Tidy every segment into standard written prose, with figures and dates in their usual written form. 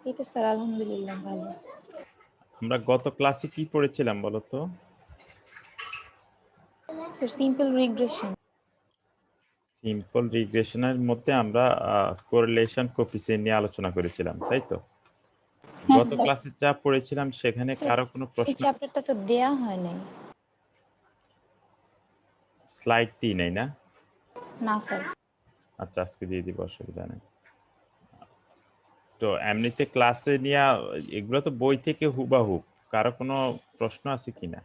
এই তো স্যার আলহামদুলিল্লাহ ভালো। আমরা গত ক্লাসে কি পড়েছিলাম বলো তো? Sir simple regression. সিম্পল রিগ্রেশনের মধ্যে আমরা কোরিলেশন কোএফিসিয়েন্ট নিয়ে আলোচনা করেছিলাম, তাই তো? গত ক্লাসে যা পড়েছিলাম সেখানে স্যার কারো কোনো এই প্রশ্ন? চ্যাপ্টারটা তো দেয়া হয় নাই। স্লাইড দিই নাই না? না স্যার। আচ্ছা, আজকে দিয়ে দিব, অসুবিধা নেই। তো এমনিতে ক্লাসে নিয়ে এগুলো তো বই থেকে হুবাহু, কারো কোনো প্রশ্ন আছে কিনা?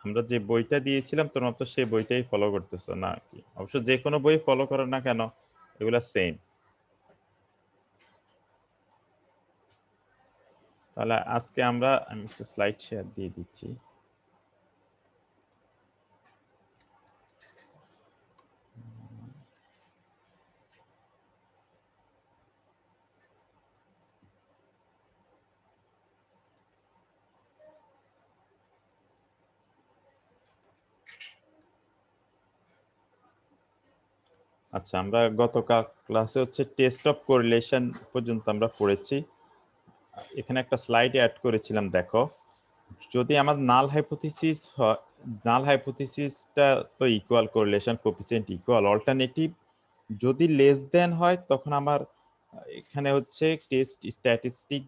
আমরা যে বইটা দিয়েছিলাম তোমরা তো সেই বইটাই ফলো করতেছো না কি? অবশ্য যে কোনো বই ফলো করো না কেন, এগুলা সেম। তাহলে আজকে আমি একটু স্লাইড শেয়ার দিয়ে দিচ্ছি। আচ্ছা, আমরা গতকাল ক্লাসে হচ্ছে টেস্ট অফ কোরিলেশন পর্যন্ত আমরা পড়েছি। এখানে একটা স্লাইড অ্যাড করেছিলাম, দেখো। যদি আমার নাল হাইপোথিসিস হয়, নাল হাইপোথিসিসটা তো equal, correlation coefficient equal. Alternative যদি লেস দেন হয় তখন আমার এখানে হচ্ছে টেস্ট স্ট্যাটিস্টিক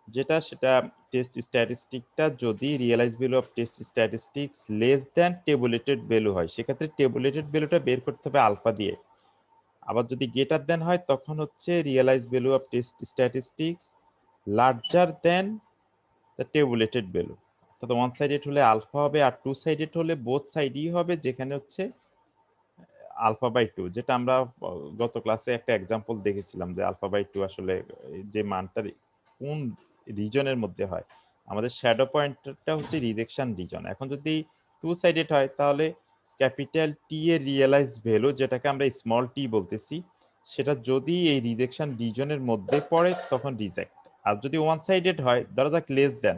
যেটা, সেটা টেস্ট স্ট্যাটিস্টিকটা যদি realize value of test statistics less than tabulated value হয়, সেক্ষেত্রে টেবুলেটেড ভ্যালুটা বের করতে হবে আলফা দিয়ে। আবার যদি গ্রেটার দেন হয় তখন হচ্ছে realize value of test statistics larger than the tabulated value. অর্থাৎ ওয়ান সাইডেড হলে আলফা হবে, আর টু সাইডেড হলে বোথ সাইডই হবে, যেখানে হচ্ছে আলফা বাই টু, যেটা আমরা গত ক্লাসে একটা এক্সাম্পল দেখেছিলাম যে আলফা বাই টু আসলে যে মানটা কোন রিজনের মধ্যে হয়। আমাদের শ্যাডো পয়েন্টটা হচ্ছে রিজেকশন রিজন। এখন যদি টু সাইডেড হয় তাহলে ক্যাপিটাল টি এর রিয়েলাইজ ভ্যালু, যেটাকে আমরা স্মল টি বলতেছি, সেটা যদি এই রিজেকশন রিজনের মধ্যে পড়ে তখন রিজেক্ট। আর যদি ওয়ান সাইডেড হয়, ধরা যাক লেস দেন,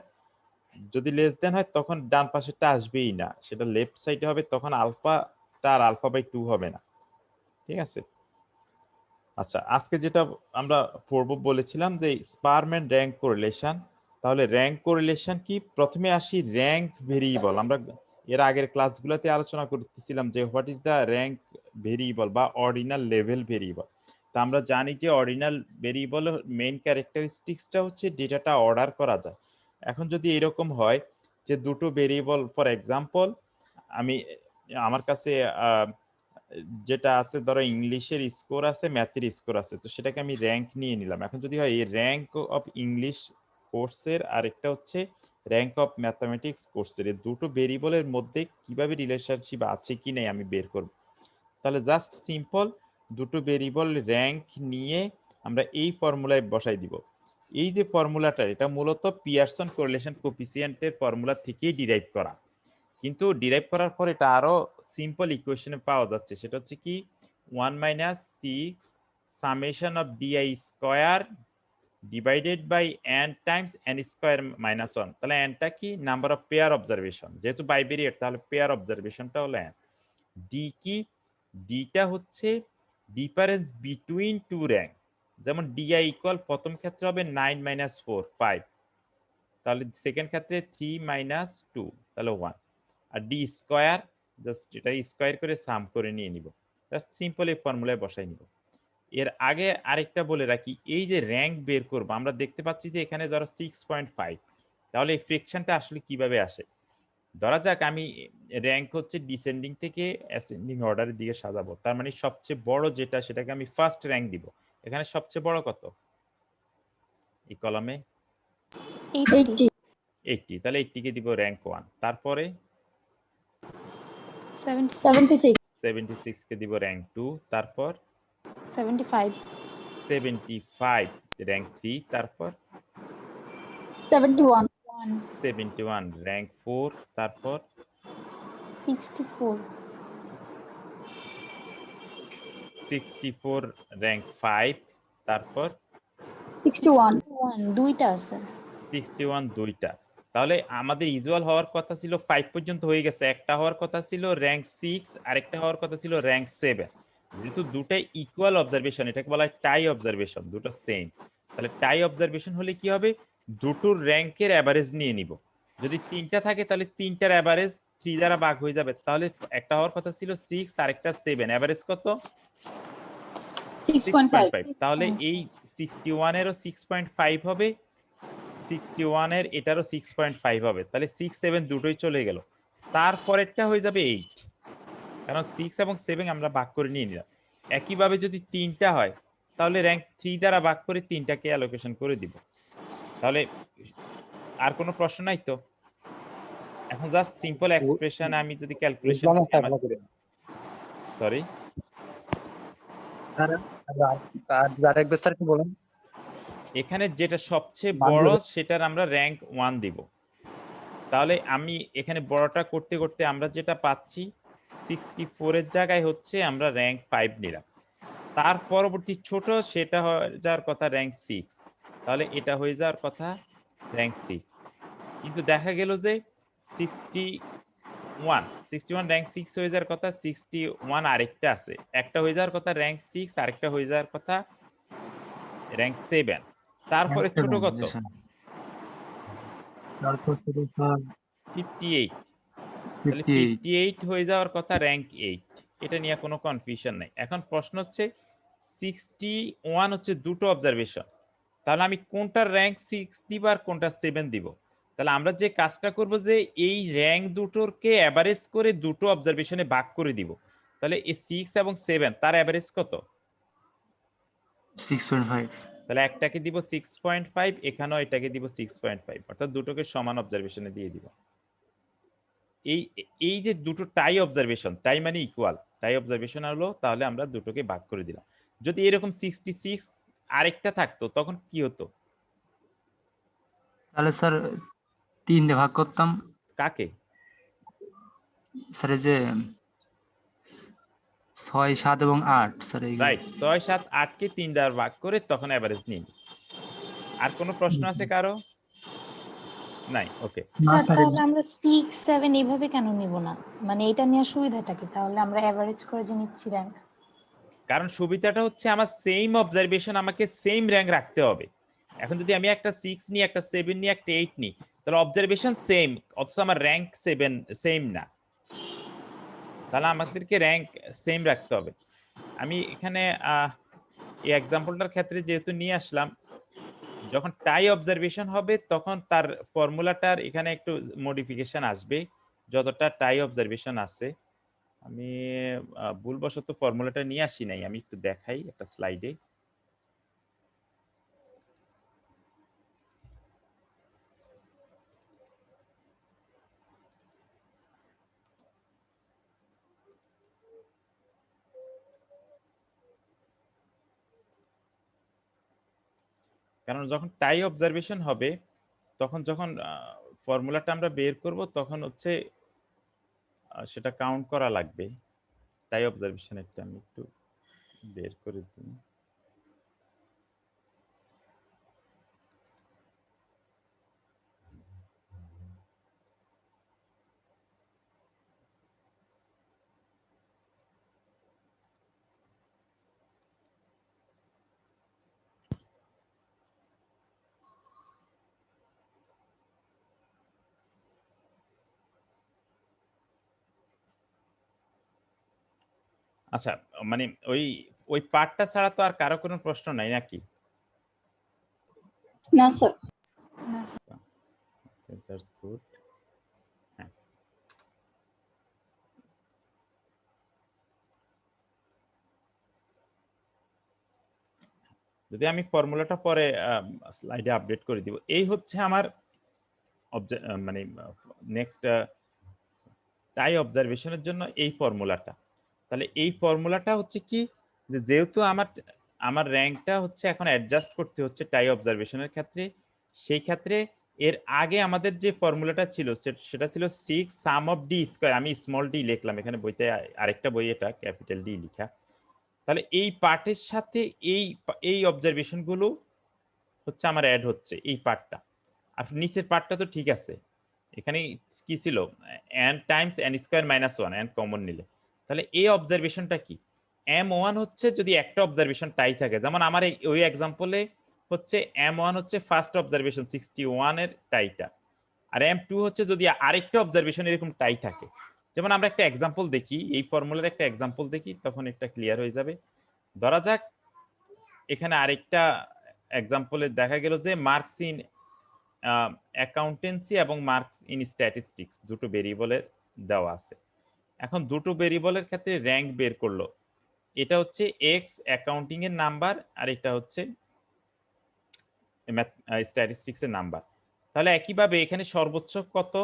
যদি লেস দেন হয় তখন ডান পাশেরটা আসবেই না, সেটা লেফট সাইডে হবে, তখন আলফাটা আর আলফা বাই টু হবে না। ঠিক আছে? আচ্ছা, আজকে যেটা আমরা পড়ব বলেছিলাম যে স্পারম এন্ড র্যাঙ্ক কোরিলেশন। তাহলে র্যাঙ্ক কোরিলেশন কি? প্রথমে আসি র্যাঙ্ক ভেরিয়েবল। আমরা এর আগের ক্লাসগুলোতে আলোচনা করতেছিলাম যে what is the rank variable বা অর্ডিনাল লেভেল ভেরিয়েবল। তা আমরা জানি যে অর্ডিনাল ভেরিয়েবলের মেইন ক্যারেক্টারিস্টিক্সটা হচ্ছে ডেটাটা অর্ডার করা যায়। এখন যদি এরকম হয় যে দুটো ভেরিয়েবল, ফর এক্সাম্পল আমি আমার কাছে যেটা আছে, ধরো ইংলিশের স্কোর আছে, ম্যাথের স্কোর আছে, তো সেটাকে আমি র্যাঙ্ক নিয়ে নিলাম। এখন যদি হয় এই র্যাঙ্ক অফ ইংলিশ কোর্সের আর একটা হচ্ছে র্যাঙ্ক অফ ম্যাথামেটিক্স কোর্সের, এই দুটো ভেরিয়েবলের মধ্যে কিভাবে রিলেশনশিপ আছে কি নেই আমি বের করব। তাহলে জাস্ট সিম্পল দুটো ভেরিয়েবল র্যাঙ্ক নিয়ে আমরা এই ফর্মুলায় বসাই দিব। এই যে ফর্মুলাটা, এটা মূলত পিয়ারসন কোরিলেশন কোএফিসিয়েন্টের ফর্মুলা থেকেই ডিরাইভ করা, কিন্তু ডিরাইভ করার পর এটা আরো সিম্পল ইকুয়েশনে পাওয়া যাচ্ছে। সেটা হচ্ছে কি 1 minus 6 summation of d i square divided by n times n square minus 1। তাহলে nটা কি? নাম্বার অফ পেয়ার অবজারভেশন, যেহেতু বাইভেরিয়েট তাহলে পেয়ার অবজারভেশনটা হলো n। ডি কি? ডিটা হচ্ছে ডিফারেন্স বিটুইন টু র্যাঙ্ক। যেমন ডিআই ইকুয়াল প্রথম ক্ষেত্রে হবে 9 মাইনাস 4 5, তাহলে সেকেন্ড ক্ষেত্রে 3 মাইনাস 2 তাহলে 1। আর ডি স্কয়ার জাস্ট এটা স্কয়ার করে সাম করে নিয়ে নিব, জাস্ট সিম্পল এই ফর্মুলায় বসাই নিব। এর আগে আরেকটা বলে রাখি, এই যে র্যাঙ্ক বের করব, আমরা দেখতে পাচ্ছি যে এখানে ধরো 6.5, তাহলে এই ফ্রিকশনটা আসলে কিভাবে আসে? ধরা যাক আমি র্যাঙ্ক হচ্ছে ডিসেন্ডিং থেকে অ্যাসেন্ডিং অর্ডারের দিকে সাজাবো, তার মানে সবচেয়ে বড় যেটা সেটাকে আমি ফার্স্ট র্যাঙ্ক দিব। এখানে সবচেয়ে বড় কত এই কলামে? 80 80, তাহলে 80 কে দিব র্যাঙ্ক 1। তারপরে 76 76 কে দিব র্যাঙ্ক 2। তারপর 75 75 র্যাঙ্ক 3। তারপর 71 71 র্যাঙ্ক 4। তারপর 64 64 র্যাঙ্ক 5। তারপর 61 দুইটা আছে 61 দুইটা। তাহলে আমাদের ইউজুয়াল হওয়ার কথা ছিল 5 পর্যন্ত হয়ে গেছে, একটা হওয়ার কথা ছিল র্যাঙ্ক 6, আরেকটা হওয়ার কথা ছিল র্যাঙ্ক 7। যেহেতু দুটাই ইকুয়াল অবজারভেশন, এটাকে বলা হয় টাই অবজারভেশন, দুটো সেম। তাহলে টাই অবজারভেশন হলে কি হবে, দুটোর র্যাঙ্কের অ্যাভারেজ নিয়ে নিব। যদি 3টা থাকে তাহলে 3টার অ্যাভারেজ 3 দ্বারা ভাগ হয়ে যাবে। তাহলে একটা হওয়ার কথা ছিল 6 আর একটা 7, অ্যাভারেজ কত? 6.5। তাহলে এই 61 এরও 6.5 হবে, 61 এর এটারও 6.5 হবে। তাহলে 6 7 দুটোই চলে গেল। তারপরেরটা হয়ে যাবে 8, কারণ 6 এবং 7 আমরা ভাগ করে নিয়ে নিলাম। একইভাবে যদি 3টা হয় তাহলে র্যাঙ্ক 3 দ্বারা ভাগ করে 3টাকে অ্যালোকেশন করে দিব। তাহলে আর কোনো প্রশ্ন নাই তো? এখন জাস্ট সিম্পল এক্সপ্রেশন আমি যদি ক্যালকুলেশন বুঝলাম করি স্যার, আমার, ভালো করে। সরি আরেকবার স্যার কি বলেন? এখানে যেটা সবচেয়ে বাদ বড় দিয়ে- সেটার আমরা র্যাঙ্ক 1 দিব। তাহলে আমি এখানে বড়টা করতে করতে আমরা যেটা পাচ্ছি 64 এর জায়গায় হচ্ছে আমরা র্যাঙ্ক 5 নিলাম। তার পরবর্তী ছোট সেটা হয়ে যাওয়ার কথা র্যাঙ্ক 6, তাহলে এটা হয়ে যাওয়ার কথা র্যাঙ্ক 6। কিন্তু দেখা গেল যে 61 র্যাঙ্ক 6 হয়ে যাওয়ার কথা, 61 আরেকটা আছে, একটা হয়ে যাওয়ার কথা র্যাঙ্ক 6, আরেকটা হয়ে যাওয়ার কথা র্যাঙ্ক 7। তারপরে ছোট কত? জি স্যার। তারপর থেকে স্যার 58। তাহলে 58। 58 হয়ে যাওয়ার কথা র্যাঙ্ক 8। এটা নিয়ে কোনো কনফিউশন নাই। এখন প্রশ্ন হচ্ছে 61 হচ্ছে দুটো অবজারভেশন, তাহলে আমি কোনটার র্যাঙ্ক 6 দিব আর কোনটা 7 দিব? তাহলে আমরা যে কাজটা করব যে এই র্যাঙ্ক দুটোরকে অ্যাভারেজ করে দুটো অবজারভেশনে ভাগ করে দিব। তাহলে এই 6 এবং 7 তার অ্যাভারেজ কত? 6.5। তাহলে একটাকে দিব 6.5, এখানেও এটাকে দিব 6.5, অর্থাৎ দুটোকে সমান অবজারভেশনে দিয়ে দিব। এই এই যে দুটো টাই অবজারভেশন, টাই মানে ইকুয়াল, টাই অবজারভেশন হলো, তাহলে আমরা দুটোকে ভাগ করে দিলাম। যদি এরকম 66 আরেকটা থাকতো তখন কি হতো? তাহলে স্যার 3 দিয়ে ভাগ করতাম কাকে? স্যার, এই যে 6 7 এবং 8 স্যার, এই রাইট, 6 7 8 কে 3 দ্বারা ভাগ করে তখন এভারেজ নিই। আর কোনো প্রশ্ন আছে কারো? নাই, ওকে। না স্যার স্যার। তাহলে আমরা 6 7 এইভাবে কেন নিব না? মানে এটা নেওয়ার সুবিধাটা কি? তাহলে আমরা এভারেজ করে যে নিচ্ছি র্যাঙ্ক। কারণ সুবিধাটা হচ্ছে আমার সেম অবজারভেশন আমাকে সেম র্যাঙ্ক রাখতে হবে। এখন যদি আমি একটা 6 নিই, একটা 7 নিই, একটা 8 নিই, তাহলে অবজারভেশন সেম অথচ আমার র্যাঙ্ক 7 সেম না। তাহলে আমাদেরকে র্যাঙ্ক সেম রাখতে হবে। আমি এখানে এই এক্সাম্পলটার ক্ষেত্রে যেহেতু নিয়ে আসলাম, যখন টাই অবজারভেশন হবে তখন তার ফর্মুলাটার এখানে একটু মডিফিকেশন আসবে যতটা টাই অবজারভেশন আছে। আমি ভুলবশত ফর্মুলাটা নিয়ে আসি নাই, আমি একটু দেখাই একটা স্লাইডে। কারণ যখন টাই অবজারভেশন হবে তখন যখন ফর্মুলাটা আমরা বের করব তখন হচ্ছে সেটা কাউন্ট করা লাগবে। টাই অবজারভেশনেরটা আমি একটু বের করে দিই। আচ্ছা, মানে ওই ওই পার্টটা ছাড়া তো আর কারো কোনো প্রশ্ন নাই নাকি? না স্যার। না স্যার। That's good. হ্যাঁ, যদি আমি ফর্মুলাটা পরে স্লাইডে আপডেট করে দিব। এই হচ্ছে আমার মানে নেক্সট টাই অবজারভেশনের জন্য এই ফর্মুলাটা। তাহলে এই ফর্মুলাটা হচ্ছে কি, যে যেহেতু আমার আমার র্যাঙ্কটা হচ্ছে এখন অ্যাডজাস্ট করতে হচ্ছে টাই অবজারভেশনের ক্ষেত্রে, সেই ক্ষেত্রে এর আগে আমাদের যে ফর্মুলাটা ছিল সেটা ছিল 6 সাম অফ ডি স্কয়ার। আমি স্মল ডি লিখলাম এখানে, বইতে আরেকটা বই এটা ক্যাপিটাল ডি লেখা। তাহলে এই পার্টের সাথে এই অবজারভেশন গুলো হচ্ছে আমার অ্যাড হচ্ছে এই পার্টটা, আর নিচের পার্টটা তো ঠিক আছে। এখানে কি ছিল n times n square minus 1 n common নিলে, তাহলে এই অবজারভেশনটা কি m1 হচ্ছে যদি একটা অবজারভেশন টাই থাকে, যেমন আমার ওই এক্সাম্পলে হচ্ছে m1 হচ্ছে ফার্স্ট অবজারভেশন 61 এর টাইটা, আর m2 হচ্ছে যদি আরেকটা অবজারভেশন এরকম টাই থাকে। যেমন আমরা একটা এক্সাম্পল দেখি, এই ফর্মুলার একটা এক্সাম্পল দেখি, তখন একটা ক্লিয়ার হয়ে যাবে। ধরা যাক এখানে আরেকটা এক্সাম্পলে দেখা গেল যে মার্কস ইন অ্যাকাউন্টেন্সি এবং মার্কস ইন স্ট্যাটিস্টিক্স দুটো ভেরিয়েবলের দেওয়া আছে। এখন দুটো ভেরিয়েবলের ক্ষেত্রে র্যাঙ্ক বের করলো, এটা হচ্ছে এক্স অ্যাকাউন্টিং এর নাম্বার আর এটা হচ্ছে স্ট্যাটিস্টিক্স এর নাম্বার। তাহলে একইভাবে এখানে সর্বোচ্চ কত,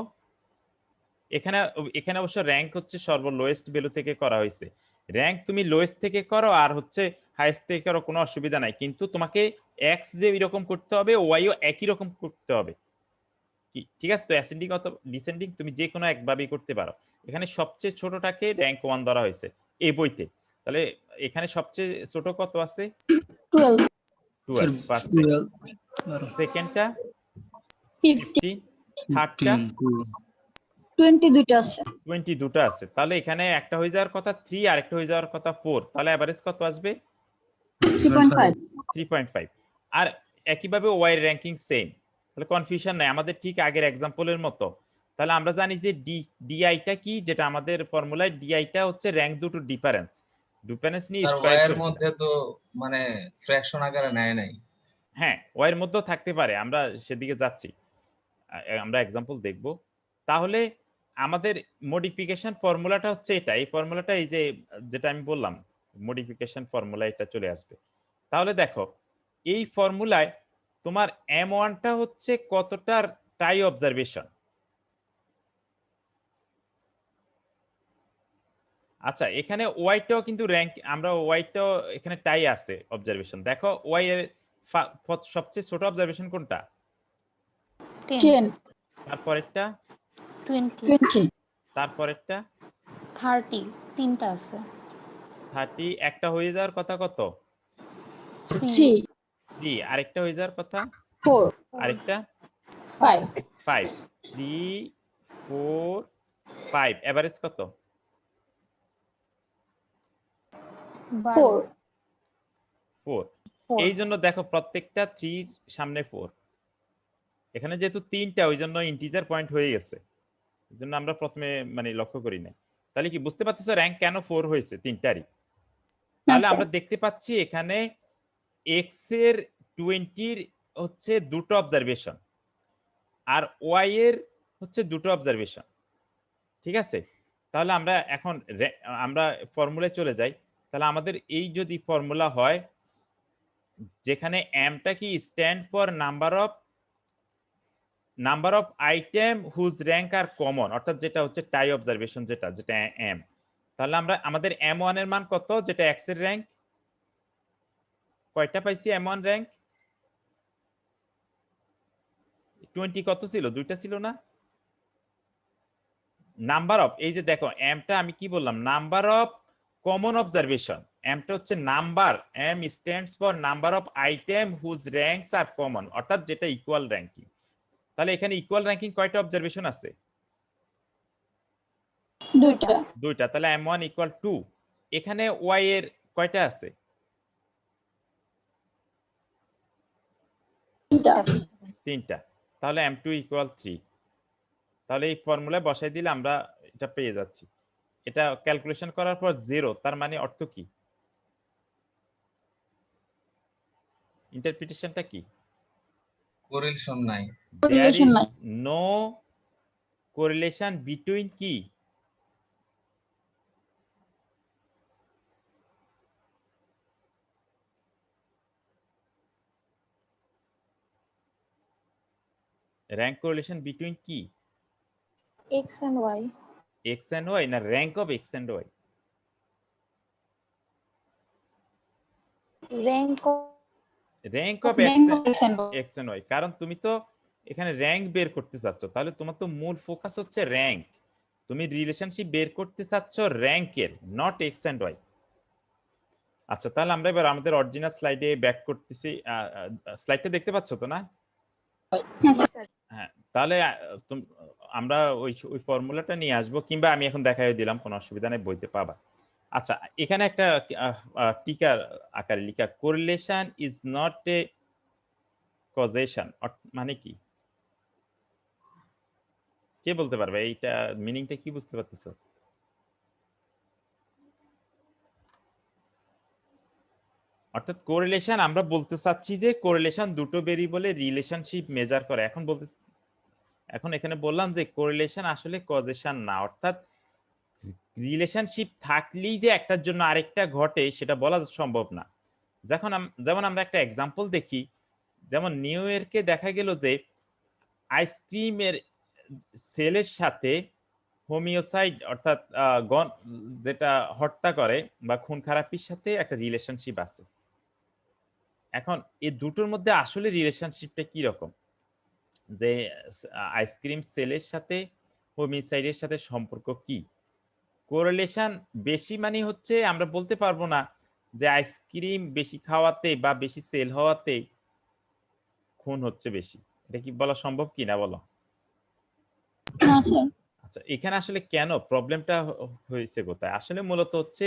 এখানে এখানে অবশ্য র্যাঙ্ক হচ্ছে সর্বলোয়েস্ট ভ্যালু থেকে করা হয়েছে। র্যাঙ্ক তুমি লোয়েস্ট থেকে করো আর হচ্ছে হাইয়েস্ট থেকে করো, কোনো অসুবিধা নাই, কিন্তু তোমাকে এক্স যে এরকম করতে হবে ওয়াইও একই রকম করতে হবে। কি ঠিক আছে? তো অ্যাসেন্ডিং অথবা ডিসেন্ডিং তুমি যে কোনো একভাবেই করতে পারো। এখানে সবচেয়ে ছোটটাকে র্যাঙ্ক 1 ধরা হয়েছে এই বইতে। তাহলে এখানে সবচেয়ে ছোট কত আছে? 12 12 ফার্স্ট, 12 সেকেন্ডটা 50 50, থার্ডটা 22টা আছে 22টা আছে। তাহলে এখানে একটা হয়ে যাওয়ার কথা 3 আর একটা হয়ে যাওয়ার কথা 4, তাহলে এভারেজ কত আসবে? 3.5 3.5। আর একইভাবে ওয়াই র্যাঙ্কিং সেম, তাহলে কনফিউশন নাই আমাদের, ঠিক আগের এক্সাম্পলের মতো। তাহলে আমরা জানি যে ডিআইটা কি, যেটা আমাদের ফর্মুলায় ডিআইটা হচ্ছে র্যাঙ্ক দুটো ডিফারেন্স, ডিফারেন্স নিয়ে আর স্কয়ার ওয়াই এর করে। মধ্যে তো মানে ফ্র্যাকশন আকারে নেয় নাই। হ্যাঁ, ওয়াই এর মধ্যেও থাকতে পারে, আমরা সেদিকে যাচ্ছি, আমরা এক্সাম্পল দেখব। তাহলে আমাদের মডিফিকেশন ফর্মুলাটা হচ্ছে এটা, এই ফর্মুলাটা এই যে যেটা আমি বললাম মডিফিকেশন ফর্মুলা, এটা চলে আসবে। তাহলে দেখো এই ফর্মুলায় তোমার m1টা হচ্ছে কতটার টাই অবজারভেশন। আচ্ছা এখানে ওয়াইটাও কিন্তু র্যাঙ্ক, আমরা ওয়াইটাও এখানে টাই আছে অবজারভেশন। দেখো ওয়াই এর সবচেয়ে ছোট অবজারভেশন কোনটা? 10 তারপরেরটা 20 তারপরেরটা 30 তিনটা আছে 30, একটা হয়ে যাওয়ার কথা কত? 3 3, আরেকটা হয়ে যাওয়ার কথা 4 আরেকটা 5 5, 3 4 5, এভারেজ কত? 4 4। এই জন্য দেখো প্রত্যেকটা 3 সামনে 4, এখানে যেহেতু তিনটা ওই জন্য ইন্টিজার পয়েন্ট হয়ে গেছে, এই জন্য আমরা প্রথমে মানে লক্ষ্য করি না। তাহলে কি বুঝতে পারতেছো র্যাঙ্ক কেন 4 হয়েছে তিনটারই? তাহলে আমরা দেখতে পাচ্ছি এখানে এক্স এর 20 হচ্ছে দুটো অবজারভেশন আর ওয়াই এর হচ্ছে দুটো অবজারভেশন, ঠিক আছে? তাহলে আমরা এখন আমরা ফর্মুলায় চলে যাই। তাহলে আমাদের এই যদি ফর্মুলা হয় যেখানে এমটা কি stand for number of item whose rank are common, অর্থাৎ যেটা হচ্ছে টাই অবজারভেশন, যেটা এম, তাহলে আমরা আমাদের m1 এর মান কত, যেটা x এর র্যাঙ্ক, কয়টা পাইছি m1 র্যাঙ্ক? 20 কত ছিল? দুইটা ছিল না? নাম্বার অফ, এই যে দেখো এমটা আমি কি বললাম, নাম্বার অফ কমন অবজারভেশন, এমটা হচ্ছে number, M stands for number of item whose ranks are common, অর্থাৎ যেটা ইকুয়াল র্যাঙ্কিং। তাহলে এখানে ইকুয়াল র্যাঙ্কিং কয়টা অবজারভেশন আছে? দুইটা, তাহলে m1 ইকুয়াল 2। এখানে y এর কয়টা আছে? তিনটা, তাহলে m2 ইকুয়াল 3। তাহলে এই ফর্মুলায় বসাই দিলে আমরা এটা পেয়ে যাচ্ছি। এটা ক্যালকুলেশন করার পর 0, তার মানে অর্থ কি? ইন্টারপ্রিটেশনটা কি? কোরিলেশন নাই। There is no correlation between কি? Rank correlation between কি? x and y X and Y না rank of X and Y? rank Rank of X and Y, কারণ তুমি তো এখানে র্যাঙ্ক বের করতে চাচ্ছ, তাহলে তোমার তো মূল ফোকাস হচ্ছে র্যাঙ্ক, তুমি রিলেশনশিপ বের করতে চাচ্ছ র্যাঙ্কের, নট X and Y। আচ্ছা তাহলে আমরা এবার আমাদের অরিজিনাল স্লাইডে ব্যাক করতেছি, স্লাইডটা দেখতে পাচ্ছ তো না? হ্যাঁ, তাহলে আমরা ওই ফর্মুলাটা নিয়ে আসবো, কিংবা আমি এখন দেখাই দিলাম, কোনো অসুবিধা নেই, বইতে পাবা। আচ্ছা, এখানে একটা টিকার আকারে লেখা, correlation is not a causation, মানে কি? কে বলতে পারবে এইটা মিনিংটা কি, বুঝতে পারতেছো? অর্থাৎ কোরিলেশন আমরা বলতে চাচ্ছি যে কোরিলেশন দুটো ভেরিয়েবলের রিলেশনশিপ মেজার করে। এখন এখানে বললাম যে কোরিলেশন আসলে কজেশন না, অর্থাৎ রিলেশনশিপ থাকলেই যে একটার জন্য আরেকটা ঘটে সেটা বলা সম্ভব না। যেমন আমরা একটা এক্সাম্পল দেখি, যেমন নিউ ইয়র্কে দেখা গেল যে আইসক্রিমের সেলের সাথে হোমিওসাইড অর্থাৎ যেটা হত্যা করে বা খুন খারাপির সাথে একটা রিলেশনশিপ আছে। এখন এই দুটোর মধ্যে আসলে রিলেশনশিপটা কি রকম, যে আইসক্রিম সেলের সাথে হোমিসাইডের সাথে সম্পর্ক কি? কোরিলেশন বেশি মানে হচ্ছে আমরা বলতে পারবো না যে আইসক্রিম বেশি খাওয়াতে বা বেশি সেল হওয়াতে খুন হচ্ছে বেশি, এটা কি বলা সম্ভব কি না বলো? না স্যার। আচ্ছা, এখানে আসলে কেন প্রবলেমটা হয়েছে কোথায়? আসলে মূলত হচ্ছে,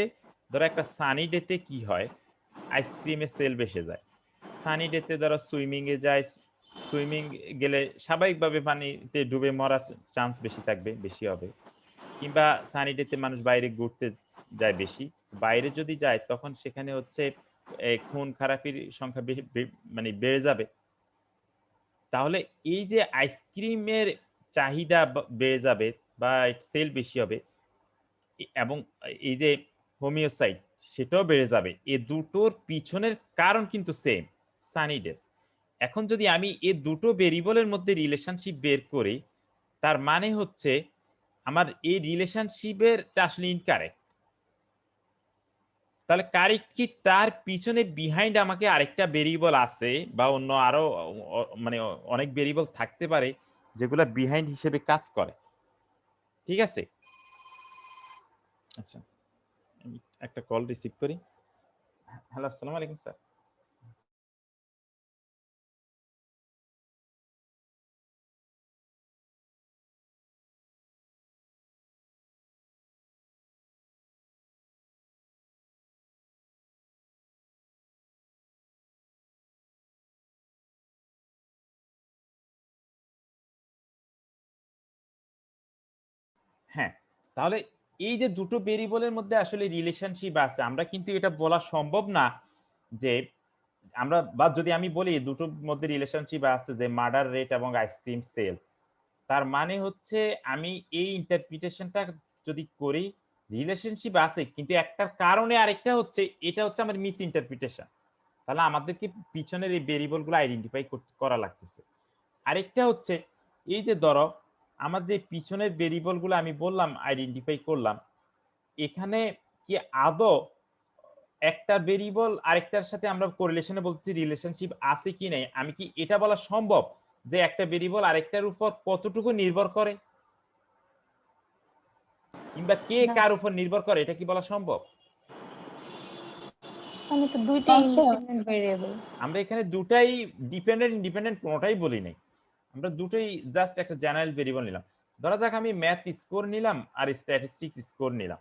ধরো একটা সানি ডেতে কি হয়, আইসক্রিমের সেল বেশি যায়। সানি ডেতে ধরো সুইমিং এ যায়, সুইমিং গেলে স্বাভাবিকভাবে পানিতে ডুবে মরার চান্স বেশি হবে। কিংবা সানি ডেতে মানুষ বাইরে ঘুরতে যায় বেশি, বাইরে যদি যায় তখন সেখানে হচ্ছে খুন খারাপির সংখ্যা মানে বেড়ে যাবে। তাহলে এই যে আইসক্রিমের চাহিদা বেড়ে যাবে বা সেল বেশি হবে, এবং এই যে হোমিওসাইড সেটাও বেড়ে যাবে, এই দুটোর পিছনের কারণ কিন্তু সেম, সানি ডেজ। এখন যদি আমি এই দুটো ভেরিয়েবলের মধ্যে রিলেশনশিপ বের করি, তার মানে হচ্ছে আমার এই রিলেশনশিপের আসলে ইনকারেক্ট। তাহলে কারেক্ট কি, তার পিছনে বিহাইন্ড আমাকে আরেকটা ভেরিয়েবল আছে বা অন্য আরো মানে অনেক ভেরিয়েবল থাকতে পারে যেগুলা বিহাইন্ড হিসেবে কাজ করে। ঠিক আছে? আচ্ছা, আমি একটা কল রিসিভ করি। হ্যালো, আসসালামু আলাইকুম স্যার। হ্যাঁ, তাহলে এই যে দুটো ভেরিয়েবলের মধ্যে আসলে রিলেশনশিপ আছে, আমরা কিন্তু এটা বলা সম্ভব না যে আমরা, বা যদি আমি বলি দুটোর মধ্যে রিলেশনশিপ আছে যে মার্ডার রেট এবং আইসক্রিম সেল, তার মানে হচ্ছে আমি এই ইন্টারপ্রিটেশনটা যদি করি রিলেশনশিপ আছে, কিন্তু একটার কারণে আরেকটা হচ্ছে, এটা হচ্ছে আমার মিস ইন্টারপ্রিটেশন। তাহলে আমাদেরকে পিছনের এই ভেরিয়েবলগুলো আইডেন্টিফাই করা লাগতেছে। আরেকটা হচ্ছে, এই যে ধরো আমার যে পিছনের ভেরিয়েবলগুলো আমি বললাম আইডেন্টিফাই করলাম, এখানে কি আদৌ একটা ভেরিয়েবল আরেকটার সাথে আমরা কোরিলেশনে বলছি রিলেশনশিপ আছে কি নাই, আমি কি এটা বলা সম্ভব যে একটা ভেরিয়েবল আরেকটার উপর কতটুকু নির্ভর করে, কিংবা কে না কার উপর নির্ভর করে, এটা কি বলা সম্ভব? এখানে তো দুইটাই না, স্যার। Independent variable. আমরা এখানে দুটাই ইন্ডিপেন্ডেন্ট কোনোটাই বলি নাই, আমরা দুটোই জাস্ট একটা জেনারেল ভেরিয়েবল নিলাম। ধরা যাক আমি ম্যাথ স্কোর নিলাম আর স্ট্যাটিস্টিক্স স্কোর নিলাম,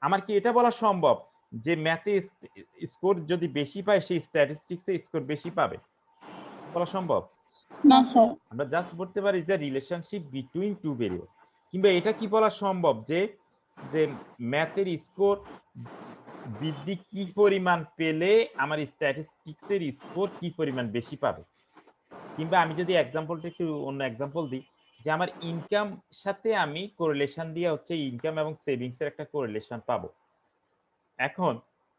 আমার কি এটা বলা সম্ভব যে ম্যাথে স্কোর যদি বেশি পায় সেই স্ট্যাটিস্টিক্সে স্কোর বেশি পাবে? বলা সম্ভব না স্যার। আমরা জাস্ট বলতে পারি যে রিলেশনশিপ বিটুইন টু ভেরিয়েবল। কিংবা এটা কি বলা সম্ভব যে যে ম্যাথের স্কোর বৃদ্ধি কি পরিমাণ পেলে আমার স্ট্যাটিস্টিক্সের স্কোর কি পরিমাণ বেশি পাবে? কিংবা আমি যদি এক্সাম্পলটা একটু অন্য এক্সাম্পল দিই, যে আমার ইনকাম সাথে আমি কোরিলেশন দিয়ে হচ্ছে ইনকাম এবং সেভিংস এর একটা কোরিলেশন পাবো। এখন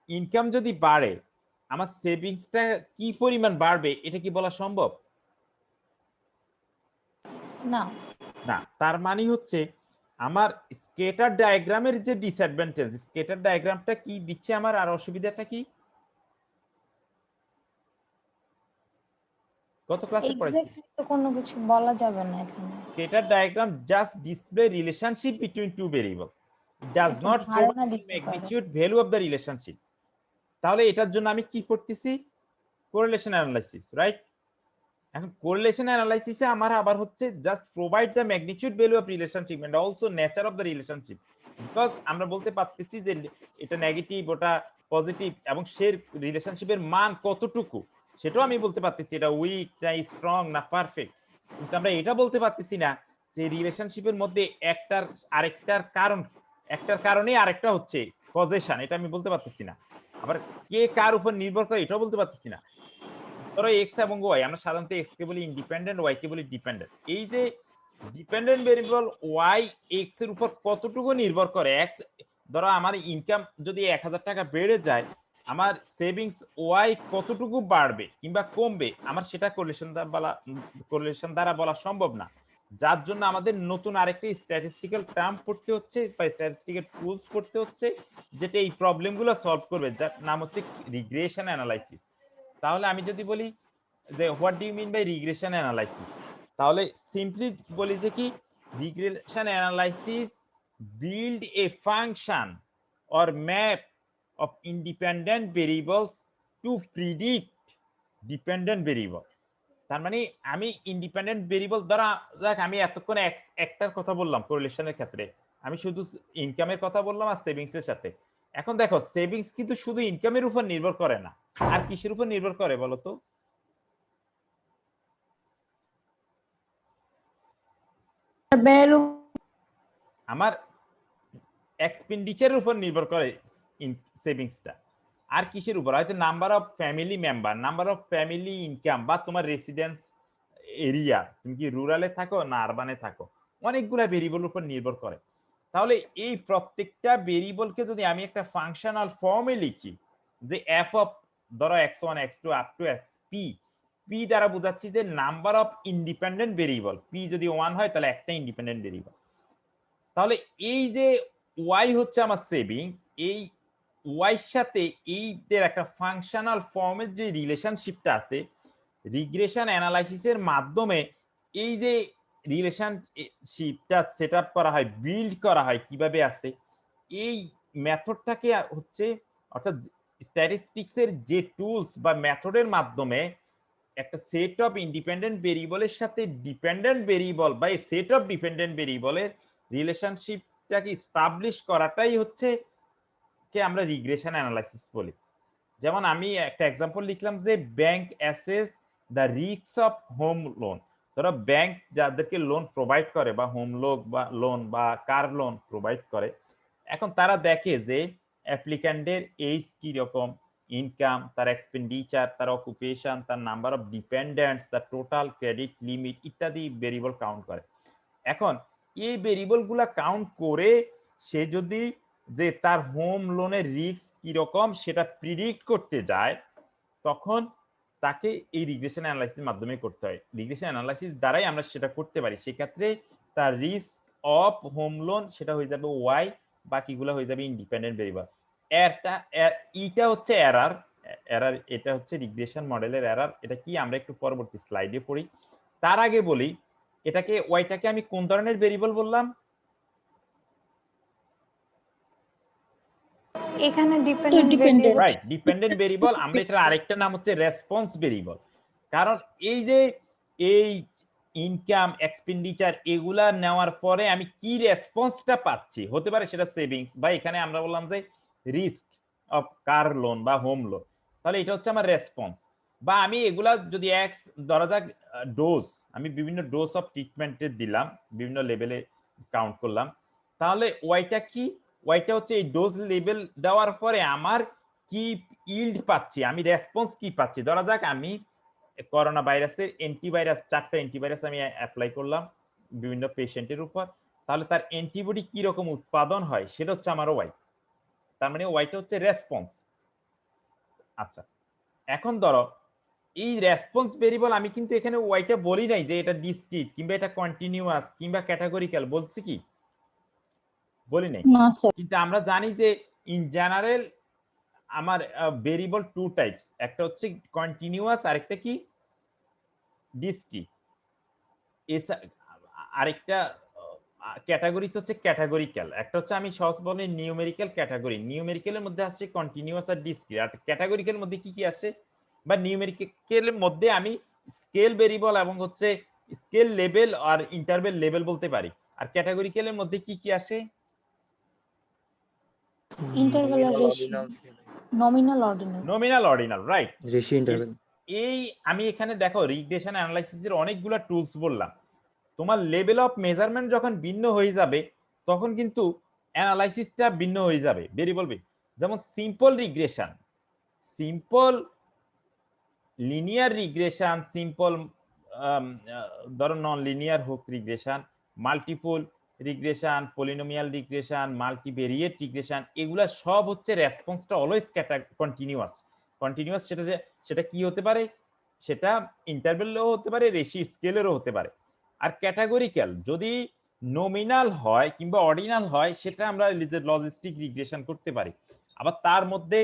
ইনকাম যদি বাড়ে আমার সেভিংসটা কি পরিমাণ বাড়বে, এটা কি বলা সম্ভব? না। না, তার মানে হচ্ছে আমার স্কেটার ডায়াগ্রামের যে ডিসঅ্যাডভান্টেজ, স্কেটার ডায়াগ্রামটা কি দিচ্ছে আমার, আর অসুবিধাটা কি গত ক্লাসে পড়াইছি। এক্স্যাক্টলি তো কোনো কিছু বলা যাবে না এখানে। Scatter diagram just display relationship between two variables, it does একটা নট ধারণা প্রোভাইড দিতে পারে। Magnitude value of the relationship. তাহলে এটার জন্য আমি কি করতেছি? Correlation analysis, right? এখন কোরিলেশন অ্যানালাইসিসে আমার আবার হচ্ছে just provide the magnitude value of relationship and also nature of the relationship, because আমরা বলতে পারতেছি যে এটা নেগেটিভ ওটা পজিটিভ এবং সে রিলেশনশিপের মান কতটুকু সেটাও আমি বলতে পারতেছি, এটা উইক না স্ট্রং না পারফেক্ট, কিন্তু আমরা এটা বলতে পারতেছি না যে রিলেশনশিপের মধ্যে একটার কারণে আরেকটা হচ্ছে কজেশন, এটা আমি বলতে পারতেছি না। আবার কে কার উপর নির্ভর করে এটাও বলতে পারতেছি না। ধরো এক্স এবং ওয়াই, আমরা সাধারণত এক্স কে বলি ইন্ডিপেন্ডেন্ট, ওয়াই কে বলি ডিপেন্ডেন্ট। এই যে ডিপেন্ডেন্ট ভেরিয়েবল ওয়াই এক্স এর উপর কতটুকু নির্ভর করে, এক্স ধরো আমার ইনকাম যদি 1000 টাকা বেড়ে যায়, আমার সেভিংস ওয়াই কতটুকু বাড়বে কিংবা কমবে আমার সেটা কোরিলেশন দ্বারা বলা সম্ভব না, যার জন্য আমাদের নতুন আরেকটি স্ট্যাটিস্টিক্যাল টার্ম পড়তে হচ্ছে বা স্ট্যাটিস্টিক্যাল টুলস পড়তে হচ্ছে, যেটা এই প্রবলেমগুলো সলভ করবে, যার নাম হচ্ছে রিগ্রেশন অ্যানালাইসিস। তাহলে আমি যদি বলি যে what do you mean by regression analysis, তাহলে সিম্পলি বলি যে কি regression analysis build a function or map of independent variables to predict dependent variable. তার মানে আমি ইন্ডিপেন্ডেন্ট ভেরিয়েবল দ্বারা, দেখ আমি এতক্ষণ একটার কথা বললাম কোরিলেশনের ক্ষেত্রে, আমি শুধু ইনকামের কথা বললাম আর সেভিংস এর সাথে। এখন দেখো সেভিংস কিন্তু শুধু ইনকামের উপর নির্ভর করে না, আর কিসের উপর নির্ভর করে বলতো? আমার এক্সপেন্ডিচারের উপর নির্ভর করে সেভিংসটা। আর কিসের উপর? হয়তো number of family member, number of family income, বা তোমার রেসিডেন্স এরিয়া, তুমি কি রুরালে থাকো না আরবানে থাকো, অনেকগুলা ভেরিয়েবল উপর নির্ভর করে। তাহলে এই প্রত্যেকটা ভেরিয়েবলকে যদি আমি একটা ফাংশনাল ফর্মে লিখি যে এফ অফ ধরো x1 x2 up to xp, P দ্বারা বোঝাচ্ছি যে number of independent variable, P যদি 1 হয় তাহলে একটা ইন্ডিপেন্ডেন্ট ভেরিয়েবল। তাহলে এই যে ওয়াই হচ্ছে আমার সেভিংস, এই ওয়াই সাথে এইদের একটা ফাংশনাল ফর্মের যে রিলেশনশিপটা আছে, রিগ্রেশন অ্যানালাইসিসের মাধ্যমে এই যে রিলেশনশিপটা সেট আপ করা হয়, বিল্ড করা হয় কিভাবে আছে, এই মেথডটাকে হচ্ছে অর্থাৎ স্ট্যাটিস্টিক্সের যে টুলস বা মেথডের মাধ্যমে একটা সেট অফ ইন্ডিপেন্ডেন্ট ভেরিয়েবলের সাথে ডিপেন্ডেন্ট ভেরিয়েবল বা এই সেট অফ ডিপেন্ডেন্ট ভেরিয়েবলের রিলেশনশিপটাকে এস্টাবলিশ করাটাই হচ্ছে কে আমরা রিগ্রেশন অ্যানালাইসিস বলি। যেমন আমি একটা এক্সাম্পল লিখলাম যে bank assess the risk of home loan. ধরো ব্যাংক যাদেরকে লোন প্রোভাইড করে বা হোম লোন বা কার লোন প্রোভাইড করে, এখন তারা দেখে যে অ্যাপ্লিক্যান্টের এজ কি রকম, ইনকাম, তার এক্সপেন্ডিচার, তার অকুপেশন, তার নাম্বার অফ ডিপেন্ডেন্টস, তার টোটাল ক্রেডিট লিমিট ইত্যাদি ভেরিয়েবল কাউন্ট করে। এখন এই ভেরিয়েবল গুলা কাউন্ট করে সে যদি যে তার হোম লোনের রিস্ক কিরকম সেটা প্রিডিক্ট করতে যায়, তখন তাকে এই রিগ্রেশন অ্যানালাইসিসের মাধ্যমে করতে হয়। রিগ্রেশন অ্যানালাইসিস দ্বারাই আমরা সেটা করতে পারি। সেক্ষেত্রে তার রিস্ক অফ হোম লোন সেটা হয়ে যাবে ওয়াই, বাকিগুলো হয়ে যাবে ইন্ডিপেন্ডেন্ট ভেরিয়েবল। এটা হচ্ছে এরার, এটা হচ্ছে রিগ্রেশন মডেলের এরার। এটা কি আমরা একটু পরবর্তী স্লাইডে পড়ি। তার আগে বলি ওয়াইটাকে আমি কোন ধরনের ভেরিয়েবল বললাম? এখানে ডিপেন্ডেন্ট রাইট, ডিপেন্ডেন্ট ভেরিয়েবল। আমরা এটার আরেকটা নাম হচ্ছে রেসপন্স ভেরিয়েবল। কারণ এই যে এই ইনকাম এক্সপেন্ডিচার এগুলা নেওয়ার পরে আমি কি রেসপন্সটা পাচ্ছি, হতে পারে সেটা সেভিংস, বা এখানে আমরা বললাম যে রিস্ক অফ কার লোন বা হোম লোন, তাহলে এটা হচ্ছে আমার রেসপন্স। বা আমি এগুলা যদি এক্স ধরা যাক ডোজ, আমি বিভিন্ন ডোজ অফ ট্রিটমেন্টের দিলাম, বিভিন্ন লেভেলে কাউন্ট করলাম, তাহলে ওয়াইটা কি? ওয়াইটা হচ্ছে এই ডোজ লেভেল দেওয়ার পরে আমার কি ইল্ড পাচ্ছি, আমি রেসপন্স কি পাচ্ছি। ধরা যাক আমি করোনা ভাইরাসের অ্যান্টিভাইরাস 4টা অ্যান্টিভাইরাস আমি অ্যাপ্লাই করলাম বিভিন্ন পেশেন্টের উপর, তাহলে তার অ্যান্টিবডি কি রকম উৎপাদন হয় সেটা হচ্ছে আমার ওয়াই। তার মানে ওয়াইটা হচ্ছে রেসপন্স। আচ্ছা, এখন ধরো এই রেসপন্স ভেরিয়েবল আমি কিন্তু এখানে ওয়াইটা বলি নাই যে এটা ডিসক্রিট কিংবা এটা কন্টিনিউয়াস কিংবা ক্যাটাগরিক্যাল, বলছি কি? বলি নাই। না স্যার। কিন্তু আমরা জানি যে ইন জেনারেল আমার ভেরিয়েবল টু টাইপস, একটা হচ্ছে কন্টিনিউয়াস আর একটা কি ডিসক্রিট। আরেকটা ক্যাটাগরি হচ্ছে ক্যাটাগরিক্যাল। একটা হচ্ছে আমি সহজ বলে নিউমেরিক্যাল ক্যাটাগরি। নিউমেরিক্যালের মধ্যে আসছে কন্টিনিউয়াস আর ডিসক্রিট। আর ক্যাটাগরিক্যাল মধ্যে কি কি আসে, বা নিউমেরিক্যালের মধ্যে আমি স্কেল ভেরিয়েবল এবং হচ্ছে স্কেল লেভেল আর ইন্টারভেল লেভেল বলতে পারি। আর ক্যাটাগরিক্যালের মধ্যে কি কি আসে? ইন্টারভ্যাল আর ratio, nominal ordinal. Nominal ordinal, right. Ratio interval. এই আমি এখানে দেখো রিগ্রেশন অ্যানালাইসিসের অনেকগুলো টুলস বললাম। তোমার লেভেল অফ মেজারমেন্ট যখন ভিন্ন হয়ে যাবে তখন কিন্তু অ্যানালাইসিসটা ভিন্ন হয়ে যাবে ভেরিয়েবল। যেমন simple regression, simple linear regression, simple ধরো নন লিনিয়ার হোক regression, multiple regression, polynomial regression, multivariate regression, এগুলা সব হচ্ছে রেসপন্সটা অলওয়েজ কন্টিনিউয়াস। কন্টিনিউয়াস সেটা কি হতে পারে? সেটা ইন্টারভেলেও হতে পারে, রেশিও স্কেলেরও হতে পারে। আর ক্যাটাগরিক্যাল যদি নমিনাল হয় কিংবা অর্ডিনাল হয় সেটা আমরা লজিস্টিক রিগ্রেশন করতে পারি। আবার তার মধ্যে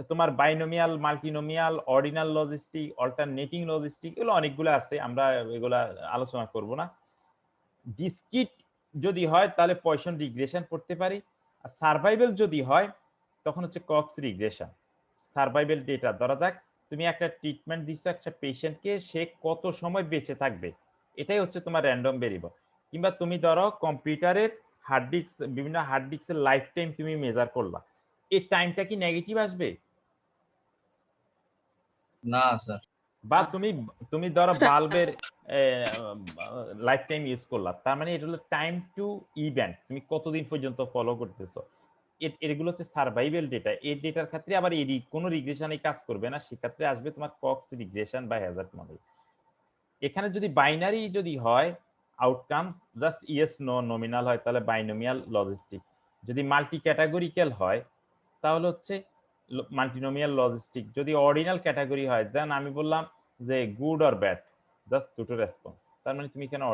তোমার binomial, multinomial, ordinal logistic, alternating logistic, এগুলো অনেকগুলো আছে, আমরা এগুলা আলোচনা করব না। ডিসক্রিট যদি হয় তাহলে পয়সন রিগ্রেশন করতে পারি। আর সার্ভাইভাল যদি হয় তখন হচ্ছে কক্স রিগ্রেশন। সার্ভাইভাল ডেটা, ধরা যাক তুমি একটা ট্রিটমেন্ট দিচ্ছ একটা পেশেন্টকে, সে কত সময় বেঁচে থাকবে, এটাই হচ্ছে তোমার র্যান্ডম ভেরিয়েবল। কিংবা তুমি ধরো কম্পিউটারের হার্ড ডিস্ক, বিভিন্ন হার্ড ডিস্কের লাইফ টাইম তুমি মেজার করলা, এই টাইমটা কি নেগেটিভ আসবে? না স্যার। বা তুমি ধরো বাল্বের লাইফ টাইম ইউজ করলা, তার মানে এটা হলো টাইম টু ইভেন্ট, তুমি কতদিন পর্যন্ত ফলো করতেছো, এগুলো হচ্ছে সার্ভাইভাল ডেটা। এই ডেটার ক্ষেত্রে আবার কোনো রিগ্রেশনে কাজ করবে না, সেক্ষেত্রে আসবে তোমার কক্স রিগ্রেশন বা হ্যাজার্ড মডেল। এখানে যদি বাইনারি যদি হয় outcomes just yes no nominal হয় তাহলে বাইনোমিয়াল লজিস্টিক। যদি মাল্টি ক্যাটাগরিক্যাল হয় তাহলে হচ্ছে মাল্টিনোমিয়াল লজিস্টিক। যদি অর্ডিনাল ক্যাটাগরি হয় দেন আমি বললাম যে গুড অর ব্যাড, জাস্ট দুটো রেসপন্স, তার মানে তুমি এখানে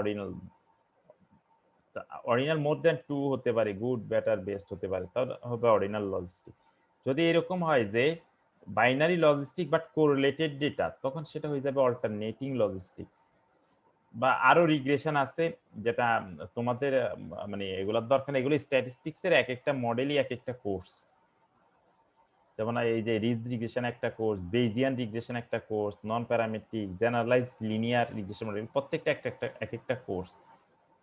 অর্ডিনাল মোর দ্যান টু হতে পারে, গুড, বেটার, বেস্ট হতে পারে, তাহলে হবে অর্ডিনাল লজিস্টিক। যদি এরকম হয় যে binary logistic but correlated data, তখন সেটা হয়ে যাবে অল্টারনেটিং লজিস্টিক। বা আরো রিগ্রেশন আছে যেটা তোমাদের মানে এগুলোর দরকার নেই, এগুলো স্ট্যাটিস্টিক্সের এক একটা মডেলই এক একটা কোর্স। যেমন এই যে রিজ রিগ্রেশন একটা কোর্স, বেজিয়ান রিগ্রেশন একটা course, non parametric, generalized linear regression model, প্রত্যেকটা এক একটা কোর্স।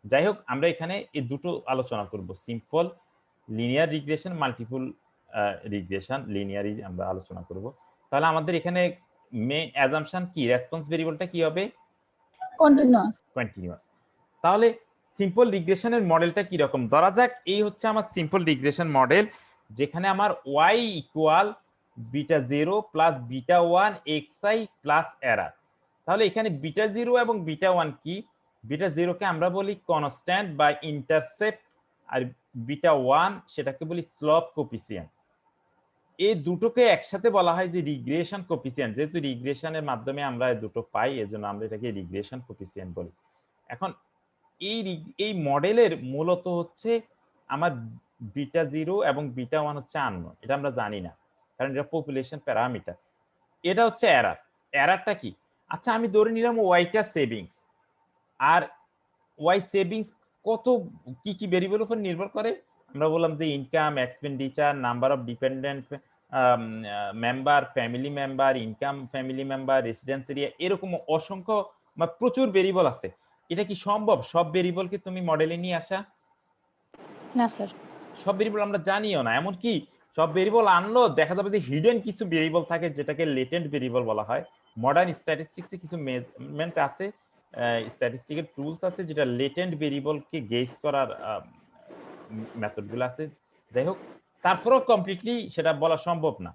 যাই হোক, আমরা এখানে এই দুটো আলোচনা করব, simple linear regression, multiple regression. লিনিয়ারই আমরা আলোচনা করব। তাহলে আমাদের এখানে মেইন অ্যাজাম্পশন কি, রেসপন্স ভেরিয়েবলটা কি হবে? কন্টিনিউয়াস। কন্টিনিউয়াস। তাহলে সিম্পল রিগ্রেশনের মডেলটা কি রকম? ধরা যাক এই হচ্ছে আমার সিম্পল রিগ্রেশন মডেল, যেখানে আমার y equal β0 plus β1 xi plus error. তাহলে এখানে β0 এবং β1 কি? β0 কে আমরা বলি কনস্ট্যান্ট বা ইন্টারসেপ্ট, আর β1 সেটাকে বলি স্লোপ কোফিসিয়েন্ট। এই দুটোকে একসাথে বলা হয় যে রিগ্রেশন কোফিসিয়েন্ট। যেহেতু রিগ্রেশনের মাধ্যমে আমরা দুটো পাই, এজন্য আমরা এটাকে রিগ্রেশন কোফিসিয়েন্ট বলি। এখন এই মডেলের মূলত হচ্ছে আমার β0 এবং β1 হচ্ছে আননোন, এটা আমরা জানি না, কারণ এটা পপুলেশন প্যারামিটার। এটা হচ্ছে এরার। এরারটা কি? আচ্ছা আমি ধরে নিলাম ওয়াইটা সেভিংস, আর ওয়াই সেভিংস কত কি কি ভেরিয়েবল উপর নির্ভর করে? আমরা বললাম যে income, expenditure, number of dependent member, family member, income family member, residence area, এরকম অসংখ্য প্রচুর ভেরিয়েবল আছে। এটা কি সম্ভব সব ভেরিয়েবলকে তুমি মডেলে নিয়ে আসা? না স্যার। সব ভেরিয়েবল আমরা জানিও না, এমনকি সব ভেরিয়েবল আনলো দেখা যাবে যে হিডেন কিছু ভেরিয়েবল থাকে যেটাকে লেটেন্ট ভেরিয়েবল বলা হয়। মডার্ন স্ট্যাটিস্টিক্সে কিছু মেজারমেন্ট আছে, স্ট্যাটিস্টিক্যাল টুলস আছে যেটা লেটেন্ট ভেরিয়েবলকে গেজ করার মেথডগুলো আছে। যাই হোক, তারপরেও কমপ্লিটলি সেটা বলা সম্ভব না।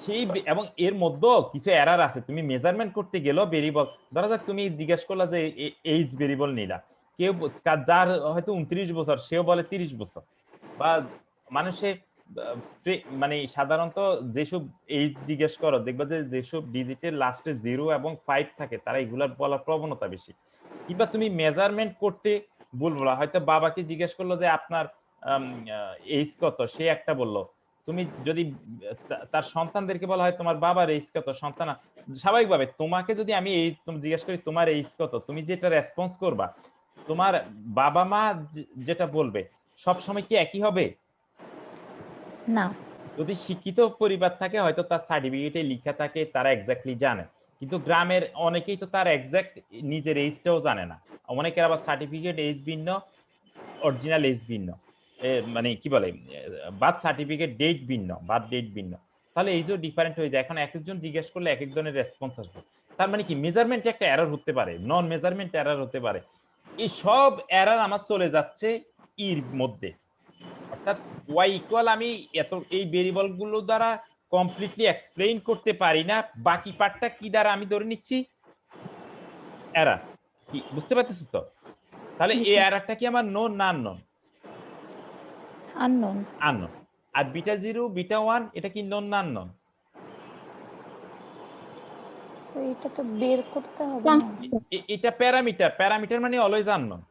সেই এবং এর মধ্যেও কিছু এরার আছে। তুমি মেজারমেন্ট করতে গেলেও ভেরিয়েবল, ধরা যাক তুমি জিজ্ঞেস করলা যে এইজ ভেরিয়েবল নিলা, কেউ যার হয়তো 29 বছর সেও বলে 30 বছর, বা মানুষে মানে সাধারণত যেসব এইজ জিজ্ঞেস করো দেখবা যে যেসব ডিজিটের লাস্টে 0 এবং 5 থাকে তারা এগুলার বলার প্রবণতা বেশি। কিংবা তুমি মেজারমেন্ট করতে বলবো, হয়তো বাবাকে জিজ্ঞেস করলো যে আপনার এইজ কত, সে একটা বললো। তুমি যদি তার সন্তানদেরকে বলা হয় তোমার বাবার এইজ কত, সন্তান স্বাভাবিকভাবে তোমাকে যদি আমি এই জিজ্ঞেস করি তোমার এইজ কত, তুমি যেটা রেসপন্স করবা তোমার বাবা মা যেটা বলবে সবসময় কি একই হবে? না। যদি শিক্ষিত পরিবার থাকে হয়তো তার সার্টিফিকেটে লেখা থাকে, তারা এক্স্যাক্টলি জানে। কিন্তু গ্রামের অনেকেই তো তার এক্সাক্ট নিজের এইজটাও জানে না। অনেকের আবার সার্টিফিকেট এইজ ভিন্ন, অরিজিনাল এইজ ভিন্ন, মানে কি বলে বার্থ সার্টিফিকেট ডেট ভিন্ন, বার্থ ডেট ভিন্ন, তাহলে এইজও ডিফারেন্ট হয়ে যায়। এখন এক একজন জিজ্ঞেস করলে এক একজনের রেসপন্স আসবে। তার মানে কি মেজারমেন্টে একটা এরর হতে পারে, নন মেজারমেন্ট এরর হতে পারে। এই সব এরর আমার চলে যাচ্ছে ইর মধ্যে, অর্থাৎ ওয়াই ইকুয়াল আমি এত এই ভেরিয়েবল গুলো দ্বারা কমপ্লিটলি এক্সপ্লেইন করতে পারি না, বাকি পার্টটা কি দ্বারা আমি ধরে নিচ্ছি এরর। কি বুঝতে পারতেছ তো? তাহলে জি এই স্যার। এররটা কি আমার নোন না আননোন? আননোন। আননোন। আর বিটা 0 বিটা 1 এটা কি নোন না আননোন? সো এটা তো বের করতে হবে না। এটা প্যারামিটার, প্যারামিটার মানে অলওয়েজ আননোন।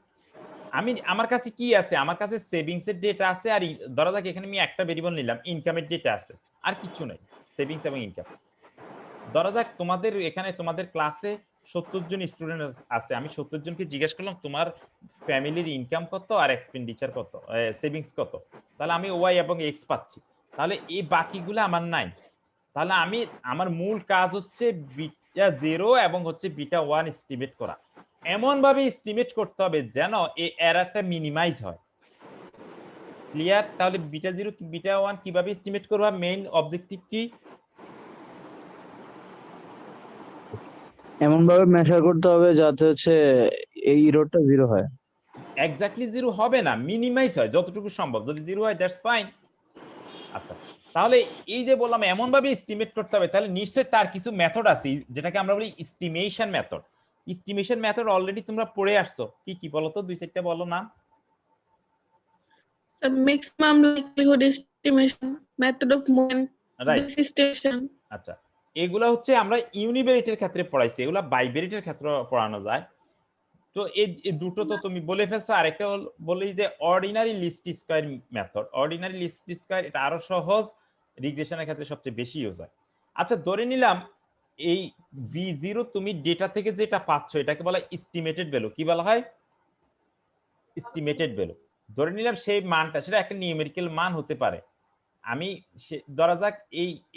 আমি আমার কাছে কি আছে, আমার কাছে সেভিংস এর ডেটা আছে, আর ধরা যাক এখানে আমি একটা ভেরিয়েবল নিলাম, ইনকামের ডেটা আছে, আর কিছু নাই, সেভিংস এবং ইনকাম। ধরা যাক তোমাদের এখানে তোমাদের ক্লাসে 70 জন স্টুডেন্ট আছে, আমি 70 জনকে জিজ্ঞেস করলাম তোমার ফ্যামিলির ইনকাম কত আর এক্সপেন্ডিচার কত, সেভিংস কত, তাহলে আমি ওয়াই এবং এক্স পাচ্ছি। তাহলে এই বাকিগুলো আমার নাই। তাহলে আমি আমার মূল কাজ হচ্ছে বিটা 0 এবং হচ্ছে বিটা 1 এস্টিমেট করা। এমন ভাবে এস্টিমেট করতে হবে যেন এই এররটা মিনিমাইজ হয়। ক্লিয়ার? তাহলে বিটা 0 বিটা 1 কিভাবে এস্টিমেট করবা, মেইন অবজেক্টিভ কি? এমন ভাবে মেশার করতে হবে যাতে হচ্ছে এই ইরোডটা 0 হয়। এক্স্যাক্টলি 0 হবে না, মিনিমাইজ হয় যতটুকু সম্ভব। যদি 0 হয় দ্যাটস ফাইন। আচ্ছা, তাহলে এই যে বললাম এমন ভাবে এস্টিমেট করতে হবে, তাহলে নিশ্চয়ই তার কিছু মেথড আছে যেটাকে আমরা বলি estimation method. Estimation method already তোমরা পড়ে আসছো, কি কি বলো তো, দুই চারটা বলো না। Maximum likelihood estimation, method of movement, right. basis station. আচ্ছা, এগুলা হচ্ছে আমরা ইউনিভেরিয়েটের ক্ষেত্রে পড়াইছি, এগুলা বাইভেরিয়েটের ক্ষেত্রে পড়ানো যায়। তো এই দুটো তো তুমি বলে ফেলছো। আরেকটা বলি যে ordinary least square method. Ordinary least square এটা আরো সহজ, রিগ্রেশনের ক্ষেত্রে সবচেয়ে বেশি ইউজ হয়। আচ্ছা, ধরে নিলাম এই b0 তুমি ডেটা থেকে যেটা পাচ্ছ এটাকে বলা এস্টিমেটেড ভ্যালু। কি বলা হয়? Estimated value. ধরে নিলাম সেই মানটা, সেটা একটা নিউমেরিক্যাল মান হতে পারে। আমি ধরা যাক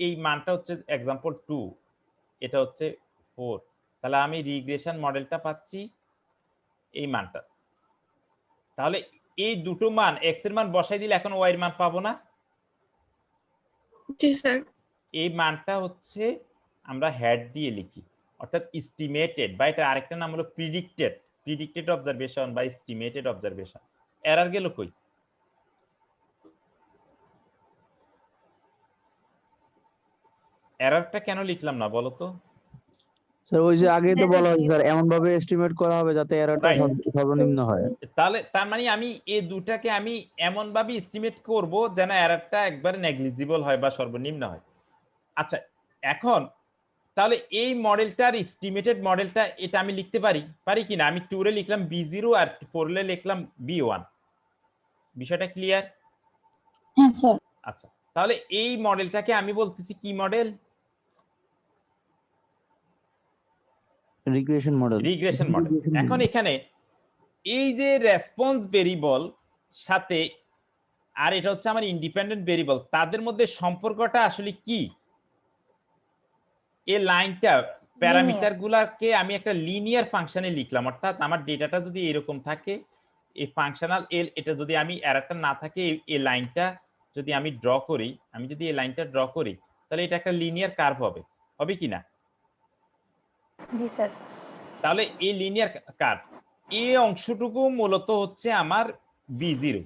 এই মানটা হচ্ছে एग्जांपल 2, এটা হচ্ছে 4, তাহলে আমি রিগ্রেশন মডেলটা পাচ্ছি এই মানটা। তাহলে এই দুটো মান এক্স এর মান বসাই দিলে এখন ওয়াই এর মান পাবো না? জি স্যার। এই মানটা হচ্ছে আমরা হেড দিয়ে লিখি, অর্থাৎ এস্টিমেটেড, বা এটা আরেকটা নাম হলো প্রিডিক্টেড। প্রিডিক্টেড অবজারভেশন বা এস্টিমেটেড অবজারভেশন। এরর গেল কই? এররটা কেন লিখলাম না বলো তো? স্যার ওই যে আগেই তো বলা হয়েছে স্যার, এমন ভাবে এস্টিমেট করা হবে যাতে এররটা সর্বনিম্ন হয়। তাহলে তার মানে আমি এই দুটাকে আমি এমন ভাবে এস্টিমেট করব যেন এররটা একবারে নেগলিজিবল হয় বা সর্বনিম্ন হয়। আচ্ছা, এখন তাহলে এই মডেলটার এস্টিমেটেড মডেলটা এটা আমি লিখতে পারি কিনা? আমি 2 রে লিখলাম b0 আর 4 রে লিখলাম b1। বিষয়টা ক্লিয়ার? হ্যাঁ স্যার। আচ্ছা, তাহলে এই মডেলটাকে আমি বলতেছি কি model? Regression model. Regression model. এখন এখানে এই যে রেসপন্স ভেরিয়েবল সাথে আর এটা হচ্ছে আমার ইন্ডিপেন্ডেন্ট ভেরিয়েবল, তাদের মধ্যে সম্পর্কটা আসলে কি? এই লাইনটা প্যারামিটার গুলাকে আমি একটা লিনিয়ার ফাংশনে লিখলাম, অর্থাৎ আমার ডেটাটা যদি এরকম থাকে, এই ফাংশনাল এল, এটা যদি আমি এররটা না থাকে, এই লাইনটা যদি আমি ড্র করি, আমি যদি এই লাইনটা ড্র করি, তাহলে এটা একটা লিনিয়ার কার্ভ হবে, হবে কি না? জি স্যার। তাহলে এই লিনিয়ার কার্ভ, এই অংশটুকু মূলত হচ্ছে আমার b0।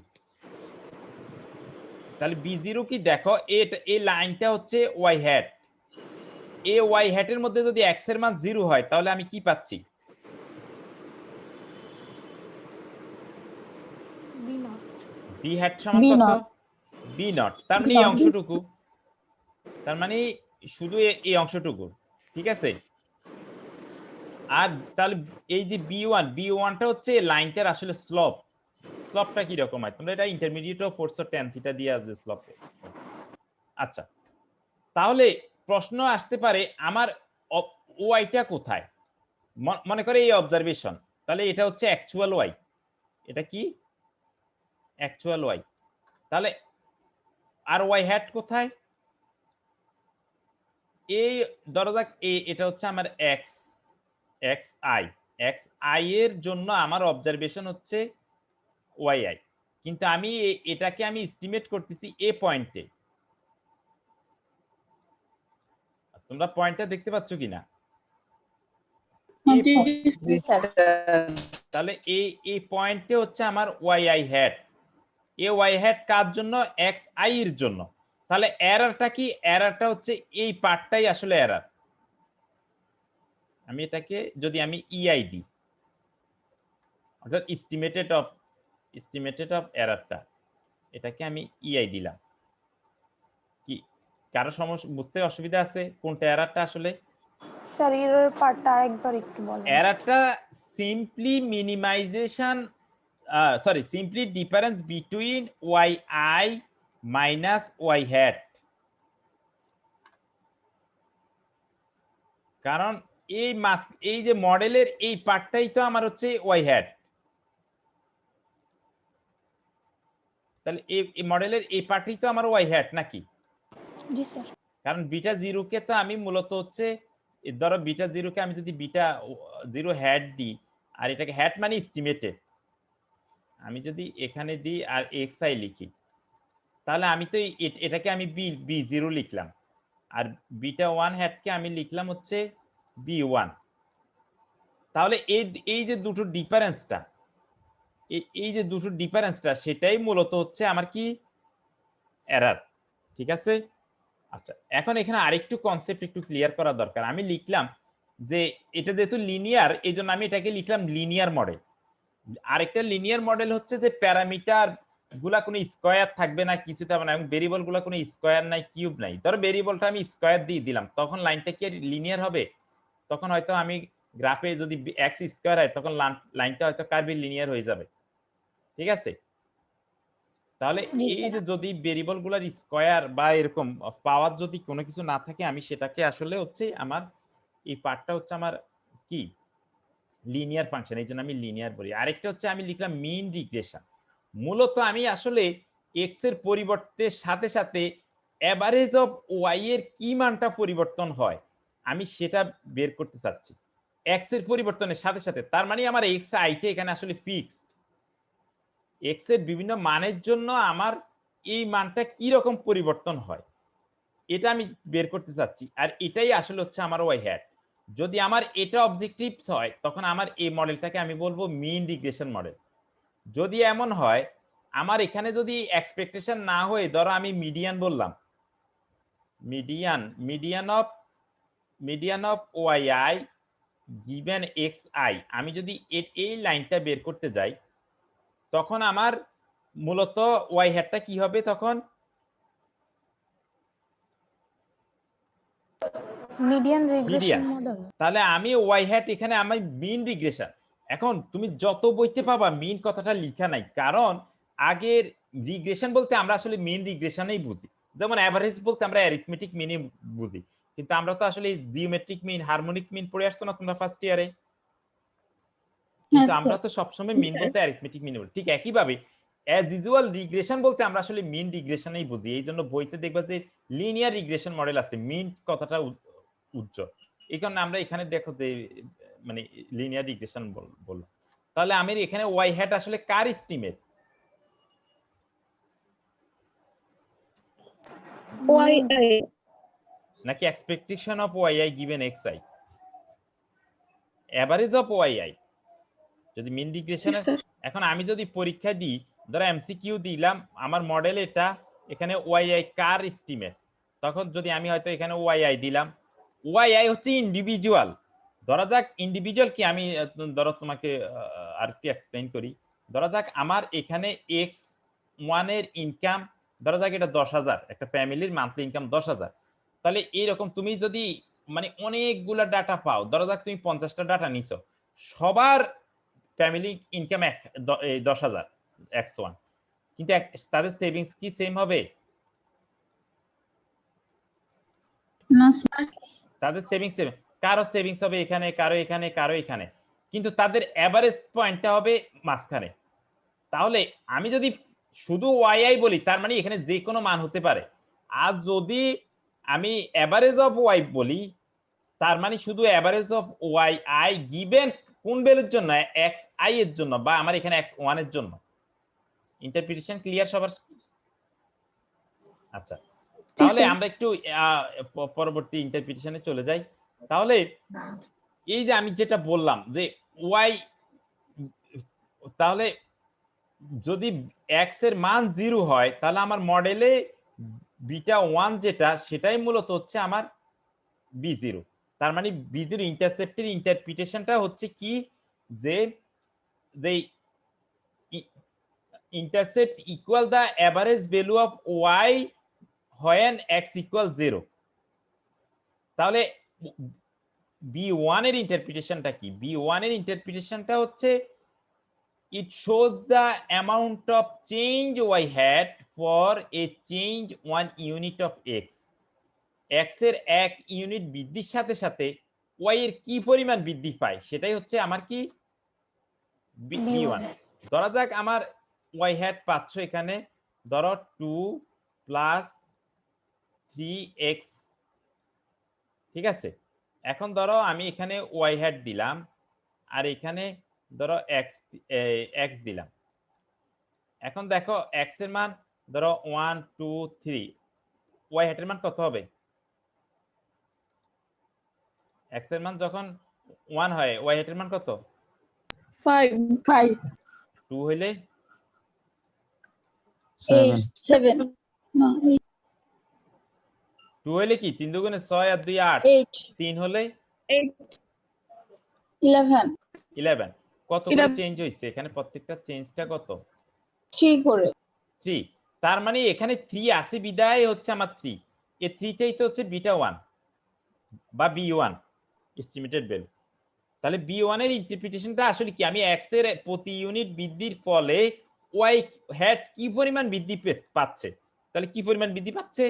তাহলে b0 কি দেখো, এই লাইনটা হচ্ছে y হ্যাট। এই y হ্যাটের মধ্যে যদি x এর মান 0 হয় তাহলে আমি কি পাচ্ছি? b হ্যাট সমান B কত? naught। b not. তার মানে এই অংশটুকু, তার মানে শুধু এই অংশটুকু, ঠিক আছে? আর তাহলে এই যে b1টা হচ্ছে লাইনটার আসলে স্লোপ। স্লোপটা কি রকম হয় তোমরা এটা ইন্টারমিডিয়েটও পড়ছো, tan থিটা দিয়ে আসবে স্লোপ। আচ্ছা, তাহলে প্রশ্ন আসতে পারে আমার ওয়াইটা কোথায়? মনে করে এই অবজারভেশন, তাহলে এটা হচ্ছে অ্যাকচুয়াল ওয়াই। এটা কি? Actual Y. তাহলে আর ওয়াই হ্যাট কোথায়? এই ধরা যাক এটা হচ্ছে আমার এক্স এক্স আই এর জন্য আমার অবজারভেশন হচ্ছে ওয়াই আই, কিন্তু আমি এটাকে আমি এস্টিমেট করতেছি এ পয়েন্টে। তোমরা পয়েন্টটা দেখতে পাচ্ছ কিনা? হ্যাঁ জি স্যার। জি স্যার। তাহলে এই পয়েন্টে হচ্ছে আমার ওয়াই আই হ্যাট। এ ওয়াই হ্যাট কার জন্য? এক্স আই এর জন্য। তাহলে এররটা কি? এররটা হচ্ছে এই পার্টটাই আসলে এরর। আমি এটাকে যদি আমি ইআই দিই, অর্থাৎ এস্টিমেটেড অফ এররটা, এটাকে আমি ইআই দিলাম। কি কারো সমস্যা বুঝতে অসুবিধা আছে কোনটা এররটা আসলে? স্যার এরর পার্টটা আরেকবার একটু বলেন। এররটা simply minimization simply difference between yi minus y hat, কারণ এই যে মডেলের এই পার্টটাই তো আমার হচ্ছে y hat। তাহলে এই মডেলের এই পার্টই তো আমার y hat নাকি? জি স্যার। কারণ বিটা জিরোকে তো আমি মূলত হচ্ছে ধরো বিটা জিরোকে আমি যদি বিটা জিরো হ্যাট দিই, আর এটাকে হ্যাট মানে এস্টিমেটেড, আমি যদি এখানে দিই আর এক্স আই লিখি, তাহলে আমি তো এটাকে আমি বি জিরো লিখলাম, আর বিটা ওয়ান হ্যাটকে আমি লিখলাম হচ্ছে বি ওয়ান। তাহলে এই যে দুটো ডিফারেন্সটা, এই যে দুটো ডিফারেন্সটা সেটাই মূলত হচ্ছে আমার কি এরর। ঠিক আছে? আচ্ছা, এখন এখানে আরেকটু কনসেপ্ট একটু ক্লিয়ার করা দরকার। আমি লিখলাম যে এটা যেহেতু লিনিয়ার, এই জন্য আমি এটাকে লিখলাম লিনিয়ার মডেল। আরেকটা লিনিয়ার মডেল হচ্ছে যে প্যারামিটার গুলা কোনো স্কয়ার থাকবে না, কিছু থাকবে না, এবং ভেরিয়েবল গুলা কোনো স্কয়ার নাই, কিউব নাই। ধরো ভেরিয়েবলটা আমি স্কয়ার দিয়ে দিলাম, তখন লাইনটা কি লিনিয়ার হবে? তখন হয়তো আমি গ্রাফে যদি এক্স স্কয়ার হয়, তখন লাইনটা হয়তো কার্ভে লিনিয়ার হয়ে যাবে। ঠিক আছে? তাহলে জি এই স্যার। যে যদি ভেরিয়েবল গুলার স্কয়ার বা এরকম পাওয়ার যদি কোনো কিছু না থাকে, আমি সেটাকে আসলে হচ্ছে আমার এই পার্টটা হচ্ছে আমার কি লিনিয়ার ফাংশন, এই জন্য আমি লিনিয়ার বলি। আরেকটা হচ্ছে আমি লিখলাম মিন রিগ্রেশন। মূলত আমি আসলে এক্স এর পরিবর্তে সাথে সাথে এভারেজ অফ ওয়াই এর কি মানটা পরিবর্তন হয় আমি সেটা বের করতে চাচ্ছি এক্স এর পরিবর্তনের সাথে সাথে। তার মানে আমার এক্স আইটা এখানে আসলে ফিক্সড। এক্স এর বিভিন্ন মানের জন্য আমার এই মানটা কি রকম পরিবর্তন হয় এটা আমি বের করতে চাচ্ছি, আর এটাই আসলে হচ্ছে আমার ওয়াই হ্যাট। যদি আমার এটা অবজেক্টিভস হয়, তখন আমার এই মডেলটাকে আমি বলবো মিন রিগ্রেশন মডেল। যদি এমন হয় আমার এখানে যদি এক্সপেকটেশন না হয়ে, ধরো আমি মিডিয়ান বললাম, median of Y I given X I, আমি যদি এই লাইনটা বের করতে যাই, তখন আমার মূলত ওয়াই হ্যাটটা কি হবে? তখন মিডিয়ান রিগ্রেশন মডেল। তাহলে আমি ওয়াই হ্যাট এখানে আমি মিন রিগ্রেশন। এখন তুমি যত বইতে পাবা মিন কথাটা লেখা নাই, কারণ আগের রিগ্রেশন বলতে আমরা আসলে মিন রিগ্রেশনই বুঝি। যেমন এভারেজ বলতে আমরা অ্যারিথমেটিক মিনই বুঝি, কিন্তু আমরা তো আসলে জিওমেট্রিক মিন, হারমোনিক মিন পড়ে আসছো না তোমরা ফার্স্ট ইয়ারে? কিন্তু আমরা তো সবসময় মিন বলতে অ্যারিথমেটিক মিন বলি। ঠিক একইভাবে অ্যাজ ইউজুয়াল রিগ্রেশন বলতে আমরা আসলে মিন রিগ্রেশনই বুঝি। এই জন্য বইতে দেখবা যে লিনিয়ার রিগ্রেশন মডেল আছে, মিন কথাটা উজ্জ্বল। এই কারণে আমরা এখানে দেখো যে মানে লিনিয়ার রিগ্রেশন বললাম। তাহলে আমি এখানে ওয়াই হ্যাট আসলে কার এস্টিমেট? ওয়াই আই নাকি expectation of Y I given X I? Average of Y I যদি মিন রিগ্রেশন। এখন আমি যদি পরীক্ষা দিই, ধরো এমসিকিউ দিলাম, আমার মডেল এটা, এখানে ওয়াই আই কার এস্টিমেট, তখন যদি আমি হয়তো এখানে ওয়াই আই দিলাম, ওয়াই আই হচ্ছে ইন্ডিভিজুয়াল। ধরা যাক ইন্ডিভিজুয়াল কি, আমি ধরো তোমাকে আর কি এক্সপ্লেইন করি। ধরা যাক আমার এখানে এক্স ওয়ান এর ইনকাম, ধরা যাক এটা 10,000, একটা ফ্যামিলির মান্থলি ইনকাম 10,000। তাহলে এইরকম তুমি যদি মানে অনেকগুলা ডাটা পাও, ধরা যাক তুমি 50টা ডাটা নিছো, সবার ফ্যামিলি ইনকাম 10,000 x1, কিন্তু তাদের সেভিংস কি সেম হবে? না স্যার। তাদের সেভিংস সেম, কারো সেভিংস হবে এখানে, কারো এখানে, কারো এখানে, কিন্তু তাদের এভারেজ পয়েন্টটা হবে মাঝখানে। তাহলে আমি যদি শুধু ওয়াই আই বলি, তার মানে এখানে যে কোনো মান হতে পারে। আর যদি আমি এভারেজ অফ ওয়াই বলি, তার মানে শুধু average of Y I given কোন ভ্যালুর জন্য, এক্স আই এর জন্য, বা আমার এখানে এক্স ওয়ান এর জন্য। ইন্টারপ্রিটেশন ক্লিয়ার সবার? আচ্ছা, তাহলে স্যার। আমরা একটু পরবর্তী ইন্টারপ্রিটেশনে চলে যাই। তাহলে এই যে আমি যেটা বললাম যে ওয়াই, তাহলে যদি এক্স এর মান 0 হয় তাহলে আমার মডেলে বিটা 1 যেটা সেটাই মূলত হচ্ছে আমার b0। তার মানে b0 ইন্টারসেপ্টের ইন্টারপ্রিটেশনটা হচ্ছে কি, যে যে intercept equal the average value of y when x equal 0। তাহলে b1 এর ইন্টারপ্রিটেশনটা কি? b1 এর ইন্টারপ্রিটেশনটা হচ্ছে it shows the amount of change y had for a change 1 unit of x। x এর 1 ইউনিট বৃদ্ধির সাথে সাথে y এর কি পরিমাণ বৃদ্ধি পায় সেটাই হচ্ছে আমার কি b1। ধরা যাক আমার y hat পাচ্ছ এখানে ধরো 2 প্লাস 3x, ঠিক আছে। এখন ধরো আমি এখানে y hat দিলাম আর এখানে ধরো x দিলাম। এখন দেখো x এর মান ধরো 1 2 3, y hat এর মান কত হবে? x এর মান যখন 1 হয় y hat এর মান কত? 5 2 হইলে 8 7 না 2 হইলে কি 3 দুগুণে 6 আর 2 8, 8 3 হলে 11 11। কত করে 11 চেঞ্জ হইছে এখানে? প্রত্যেকটা চেঞ্জটা কত? 3 করে 3। তার মানে এখানে 3 আছে বিদায় হচ্ছে আমার 3, এই 3 টাই তো হচ্ছে বিটা 1 বা b1 এস্টিমেটেড ভ্যালু। তাহলে b1 এর ইন্টারপ্রিটেশনটা আসলে কি, আমি x এর প্রতি ইউনিট বৃদ্ধির ফলে y হ্যাট কি পরিমাণ বৃদ্ধি পাচ্ছে, তাহলে কি পরিমাণ বৃদ্ধি পাচ্ছে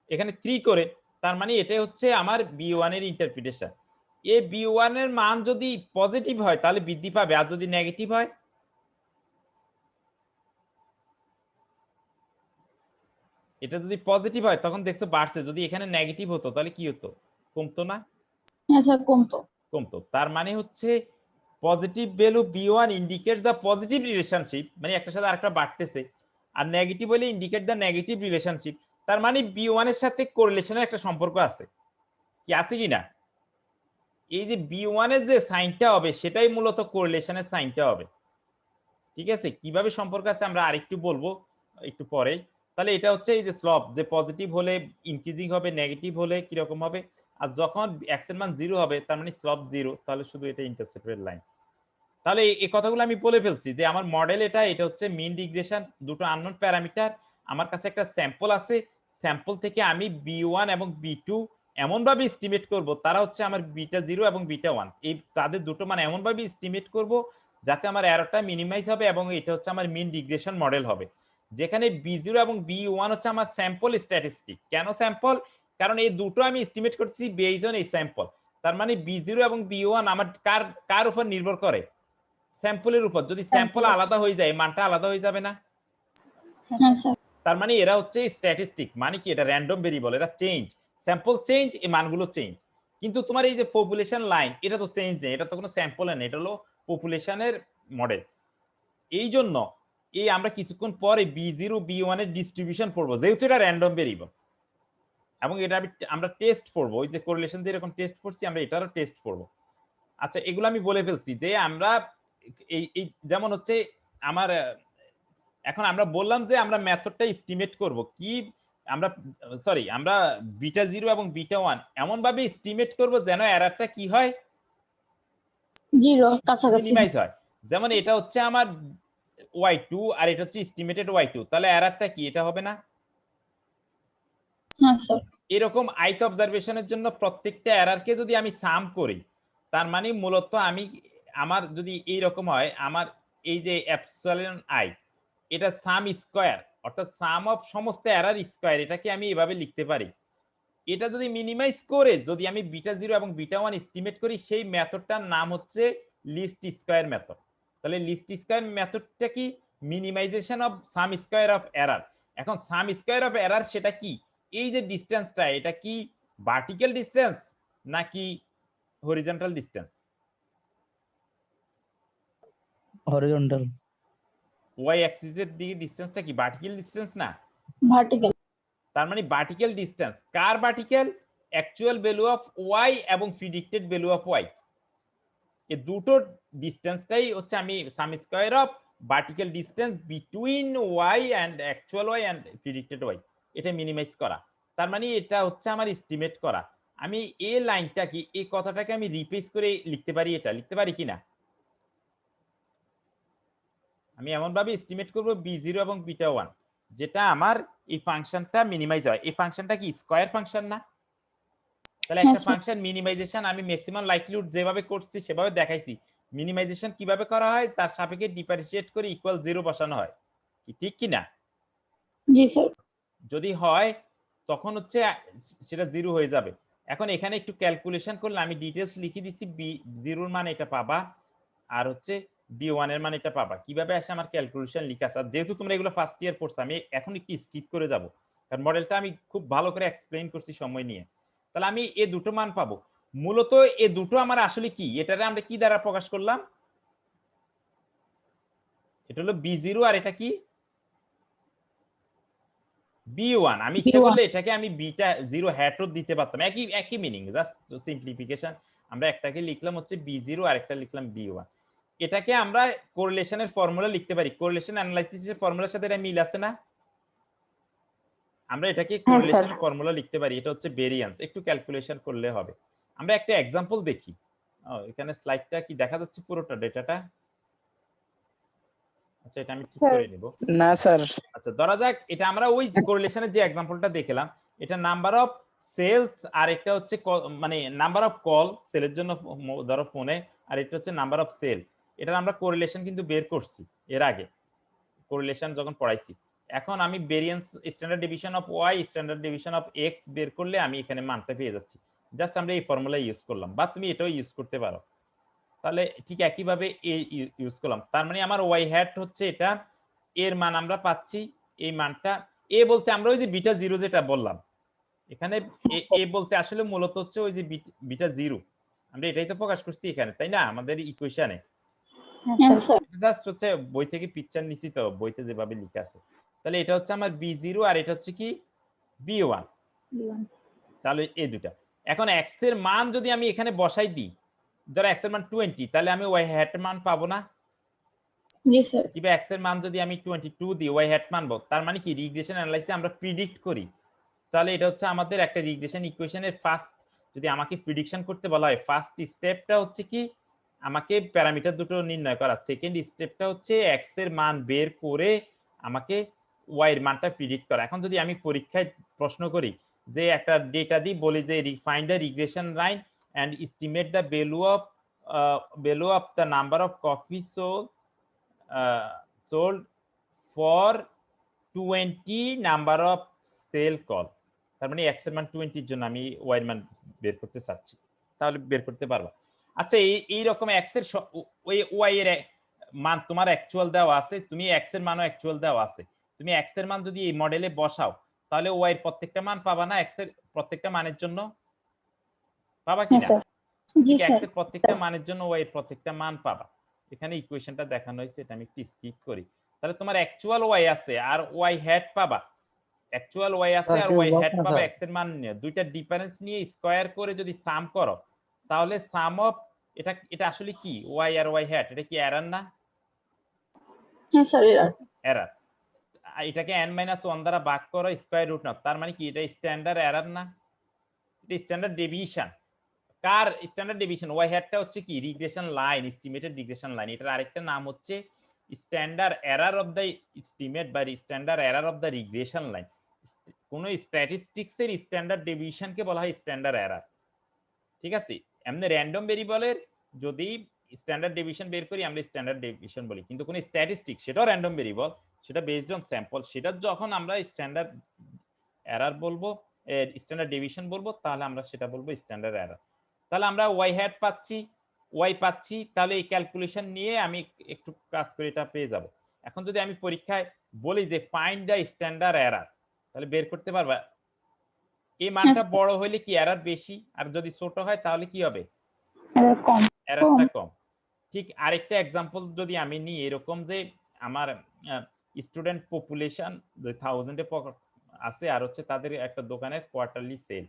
এখানে 3 করে। তার মানে এটা হচ্ছে আমার b1 এর ইন্টারপ্রিটেশন। এই b1 এর মান যদি পজিটিভ হয় তাহলে বৃদ্ধি পাবে, আর যদি নেগেটিভ হয়, এটা যদি পজিটিভ হয় তখন দেখছো বাড়ছে, যদি এখানে নেগেটিভ হতো তাহলে কি হতো? কমতো না? হ্যাঁ স্যার কমতো কমতো। তার মানে হচ্ছে পজিটিভ ভ্যালু b1 ইন্ডিকেটস দা পজিটিভ রিলেশনশিপ, মানে একটার সাথে আরেকটা বাড়তেছে, আর নেগেটিভ হলে ইন্ডিকেট দা নেগেটিভ রিলেশনশিপ। তার মানে b1 এর সাথে কোরিলেশনের একটা সম্পর্ক আছে, কি আছে কিনা? এই যে b1 এর যে সাইনটা হবে সেটাই মূলত কোরিলেশনের সাইনটা হবে, ঠিক আছে। কিভাবে সম্পর্ক আছে আমরা আরেকটু বলবো একটু পরে। তাহলে এটা হচ্ছে এই যে স্লপ, যে পজিটিভ হলে ইনক্রিজিং হবে, নেগেটিভ হলে কি রকম হবে, আর যখন x এর মান 0 হবে তার মানে স্লপ 0, তাহলে শুধু এটা ইন্টারসেপ্টেড লাইন। তাহলে এই কথাগুলো আমি বলে ফেলছি যে আমার মডেল এটা হচ্ছে মিন রিগ্রেশন, দুটো আননোন প্যারামিটার, আমার কাছে একটা স্যাম্পল আছে, স্যাম্পল থেকে আমি b1 এবং b2 এমন ভাবে এস্টিমেট করব, তারা হচ্ছে আমার বিটা 0 এবং বিটা 1, এই তাদের দুটো মান এমন ভাবে এস্টিমেট করব যাতে আমার এররটা মিনিমাইজ হবে, এবং এটা হচ্ছে আমার মিন রিগ্রেশন মডেল হবে, যেখানে b0 এবং b1 হচ্ছে আমার স্যাম্পল স্ট্যাটিস্টিক। কেন স্যাম্পল? কারণ এই দুটো আমি এস্টিমেট করছি বেসড অন এই স্যাম্পল। তার মানে b0 এবং b1 আমার কার উপর নির্ভর করে? স্যাম্পলের উপর। যদি স্যাম্পল আলাদা হয়ে যায় মানটা আলাদা হয়ে যাবে না? হ্যাঁ স্যার তার মানে এরা হচ্ছে স্ট্যাটিস্টিক, মানে কি এটা র্যান্ডম ভেরিয়েবল, এরা চেঞ্জ, স্যাম্পল চেঞ্জ, এই মানগুলো চেঞ্জ। কিন্তু তোমার এই যে পপুলেশন লাইন এটা তো চেঞ্জ নেই, এটা তো কোনো স্যাম্পলের নেই, এটা হলো পপুলেশনের মডেল। এই জন্য এই আমরা কিছুক্ষণ পরে b0 b1 এর ডিস্ট্রিবিউশন পড়বো, যেহেতু এটা র্যান্ডম ভেরিয়েবল, এবং এটা আমরা টেস্ট করবো, ওই যে কোরিলেশন যেরকম টেস্ট করছি আমরা এটারও টেস্ট করবো। আচ্ছা, এগুলো আমি বলে ফেলছি যে আমরা এই যেমন হচ্ছে আমার এখন আমরা বললাম যে আমরা মেথডটা এস্টিমেট করব কি, আমরা বিটা 0 এবং বিটা 1 এমন ভাবে এস্টিমেট করব যেন এররটা কি হয়, 0 কাছাকাছি মিনিমাইজ হয়। যেমন এটা হচ্ছে আমার y2 আর এটা হচ্ছে এস্টিমেটেড y2, তাহলে এররটা কি এটা হবে না? হ্যাঁ স্যার এরকম আইথ অবজারভেশনের জন্য প্রত্যেকটা এররকে যদি আমি সাম করি, তার মানে মূলত আমি আমার যদি এই রকম হয়, আমার এই যে এপসিলন আই এটা সাম স্কয়ার, অর্থাৎ সাম অফ সমস্ত এরর স্কয়ার, এটাকে আমি এভাবে লিখতে পারি। এটা যদি মিনিমাইজ করে যদি আমি বিটা 0 এবং বিটা 1 এস্টিমেট করি, সেই মেথডটার নাম হচ্ছে লিস্ট স্কয়ার মেথড। তাহলে লিস্ট স্কয়ার মেথডটা কি? Minimisation of some square of error. এখন সাম স্কয়ার অফ এরর সেটা কি, এই যে ডিসটেন্সটা এটা কি ভার্টিক্যাল ডিসটেন্স নাকি হরিজন্টাল ডিসটেন্স? হরিজন্টাল। ওয়াই অ্যাক্সিসের দিকে ডিসটেন্সটা কি ভার্টিক্যাল ডিসটেন্স না? ভার্টিক্যাল। তার মানে ভার্টিক্যাল ডিসটেন্স কার vertical? Actual value of Y এবং প্রিডিক্টেড ভ্যালু অফ ওয়াই, এই দুটো ডিসটেন্সটাই হচ্ছে আমি sum square of vertical distance between Y and actual Y and predicted Y, এটা মিনিমাইজ করা। তার মানে এটা হচ্ছে আমার এস্টিমেট করা। আমি এই লাইনটা কি, এই কথাটাকে আমি রিপ্লেস করে লিখতে পারি, এটা লিখতে পারি কিনা? আমি এমন ভাবে এস্টিমেট করব b0 এবং β1 যেটা আমার এই ফাংশনটা মিনিমাইজ হয়। এই ফাংশনটা কি স্কয়ার ফাংশন না? তাহলে একটা ফাংশন মিনিমাইজেশন আমি ম্যাক্সিমাম লাইকলিহুড যেভাবে করছি সেভাবে দেখাইছি। মিনিমাইজেশন কিভাবে করা হয় তার সাপেক্ষে ডিফারেন্সিয়েট করে ইকুয়াল 0 বসানো হয়, কি ঠিক কি না? জি স্যার। যদি হয় তখন হচ্ছে সেটা 0 হয়ে যাবে। এখন এখানে একটু ক্যালকুলেশন করলে আমি ডিটেইলস লিখে দিছি, b0 এর মান এটা পাবা আর হচ্ছে b1 এর মান এটা পাবা। কিভাবে আসে আমার ক্যালকুলেশন লেখা আছে, যেহেতু তোমরা এগুলো ফার্স্ট ইয়ার পড়ছো আমি এখন একটু স্কিপ করে যাব কারণ মডেলটা আমি খুব ভালো করে এক্সপ্লেইন করছি সময় নিয়ে। তাহলে আমি এই দুটো মান পাবো। মূলত এই দুটো আমার আসলে কি, এটারে আমরা কি দ্বারা প্রকাশ করলাম? এটা হলো b0 আর এটা কি b1। আমি ইচ্ছা করলে এটাকে আমি বিটা 0 হ্যাটও দিতে পারতাম, একই মিনিং, জাস্ট সিম্পলিফিকেশন। আমরা একটাকে লিখলাম হচ্ছে b0 আর একটা লিখলাম b1। এটাকে আমরা কোরিলেশনের ফর্মুলা লিখতে পারি। কোরিলেশন অ্যানালাইসিসের ফর্মুলার সাথে এটা মিল আছে না? আমরা এটাকে কোরিলেশনের ফর্মুলা লিখতে পারি, এটা হচ্ছে ভেরিয়েন্স। একটু ক্যালকুলেশন করলে হবে। আমরা একটা एग्जांपल দেখি। এখানে স্লাইডটা কি দেখা যাচ্ছে পুরোটা ডেটাটা? আচ্ছা এটা আমি ঠিক করে নেব। না স্যার। আচ্ছা ধরা যাক এটা আমরা ওই কোরিলেশনের যে एग्जांपलটা দেখলাম, এটা নাম্বার অফ সেলস আর একটা হচ্ছে মানে নাম্বার অফ কল সেলের জন্য ধরো ফোনে, আর এটা হচ্ছে নাম্বার অফ সেল। এটা আমরা কোরিলেশন কিন্তু বের করছি এর আগে, কোরিলেশন যখন পড়াইছি। এখন আমি variance standard division of Y standard division of X বের করলে আমি এখানে মানটা পেয়ে যাচ্ছি। জাস্ট আমরা এই ফর্মুলা ইউজ করলাম, বা তুমি এটাও ইউজ করতে পারো। তাহলে ঠিক একই ভাবে এই ইউজ করলাম। তার মানে আমার ওয়াই হ্যাট হচ্ছে এটা, এর মান আমরা পাচ্ছি এই মানটা। এ বলতে আমরা ওই যে বিটা 0 যেটা বললাম এখানে, এ বলতে আসলে মূলত হচ্ছে ওই যে বিটা 0, আমরা এটাই তো প্রকাশ করছি এখানে, তাই না? আমাদের ইকুয়েশনে জাস্ট হচ্ছে বই থেকে পিকচার নিছি তো, বইতে যেভাবে লেখা আছে। তাহলে এটা হচ্ছে আমার b0 আর এটা হচ্ছে কি b1। তাহলে এই দুটা। এখন x এর মান যদি আমি এখানে বসাই দিই, ধর x এর মান 20, তাহলে আমি y হ্যাট এর মান পাবো না? জি স্যার। কিবা x এর মান যদি আমি 22 দিই y হ্যাট মান পাবো। তার মানে কি রিগ্রেশন অ্যানালাইসিসে আমরা প্রিডিক্ট করি। তাহলে এটা হচ্ছে আমাদের একটা রিগ্রেশন ইকুয়েশনের ফার্স্ট, যদি আমাকে প্রিডিকশন করতে বলা হয় ফার্স্ট স্টেপটা হচ্ছে কি আমাকে প্যারামিটার দুটো নির্ণয় করা, সেকেন্ড স্টেপটা হচ্ছে x এর মান বের করে আমাকে y এর মানটা প্রিডিক্ট করা। এখন যদি আমি পরীক্ষায় প্রশ্ন করি যে একটা ডেটা দিই, বলি যে find the regression line and estimate the value of the number of copy sold for 20 number of sale call. তার মানে x এর মান 20 এর জন্য আমি y এর মান বের করতে চাচ্ছি, তাহলে বের করতে পারবা। আচ্ছা এই রকম x এর ওই y এর মান তোমার অ্যাকচুয়াল দেওয়া আছে, তুমি x এর মানও অ্যাকচুয়াল দেওয়া আছে, তুমি x এর মান যদি এই মডেলে বসাও তাহলে y এর প্রত্যেকটা মান পাবা না? x এর প্রত্যেকটা মানের জন্য পাবা কিনা? জি x স্যার। এর প্রত্যেকটা মানের জন্য y এর প্রত্যেকটা মান পাবা। এখানে ইকুয়েশনটা দেখানো হয়েছে, এটা আমি একটু স্কিপ করি। তাহলে তোমার অ্যাকচুয়াল y আছে আর y হ্যাট পাবা, অ্যাকচুয়াল y আছে আর y হ্যাট পাবা x এর মান নিয়ে, দুইটা ডিফারেন্স নিয়ে স্কয়ার করে যদি সাম করো তাহলে সাম অফ এটা আসলে কি y আর y হ্যাট, এটা কি এরর না? হ্যাঁ স্যার এরর। এরর। এটাকে n-1 দ্বারা ভাগ করো স্কয়ার রুট নাও, তার মানে কি এটা স্ট্যান্ডার্ড এরর না? এটা স্ট্যান্ডার্ড ডেভিয়েশন। কার স্ট্যান্ডার্ড ডেভিয়েশন? y হ্যাটটা হচ্ছে কি regression line, estimated regression line. এটার আরেকটা নাম হচ্ছে standard error of the estimate বা standard error of the regression line. কোন স্ট্যাটিস্টিক্স এর স্ট্যান্ডার্ড ডেভিয়েশনকে বলা হয় স্ট্যান্ডার্ড এরর। ঠিক আছে? এমনি র‍্যান্ডম ভেরিয়েবলের যদি স্ট্যান্ডার্ড ডেভিয়েশন বের করি আমরা স্ট্যান্ডার্ড ডেভিয়েশন বলি, কিন্তু কোন স্ট্যাটিস্টিক্স সেটাও র‍্যান্ডম ভেরিয়েবল, সেটা বেসড অন স্যাম্পল, সেটা যখন আমরা স্ট্যান্ডার্ড এরর বলবো, স্ট্যান্ডার্ড ডেভিয়েশন বলবো, তাহলে আমরা সেটা বলবো স্ট্যান্ডার্ড এরর। তাহলে আমরা y হ্যাট পাচ্ছি, y পাচ্ছি, তাহলে এই ক্যালকুলেশন নিয়ে আমি একটু কাজ করে এটা পেয়ে যাব। এখন যদি আমি পরীক্ষায় বলি যে ফাইন্ড দ্য স্ট্যান্ডার্ড এরর, তাহলে বের করতে পারবা এই মানটা স্যার। বড় হইলে কি এরর বেশি, আর যদি ছোট হয় তাহলে কি হবে এরর কম। এররটা কম। ঠিক আরেকটা एग्जांपल যদি আমি নিই এরকম যে আমার স্টুডেন্ট পপুলেশন 1000 এ আছে আর হচ্ছে তাদের একটা দোকানের কোয়ার্টারলি সেল,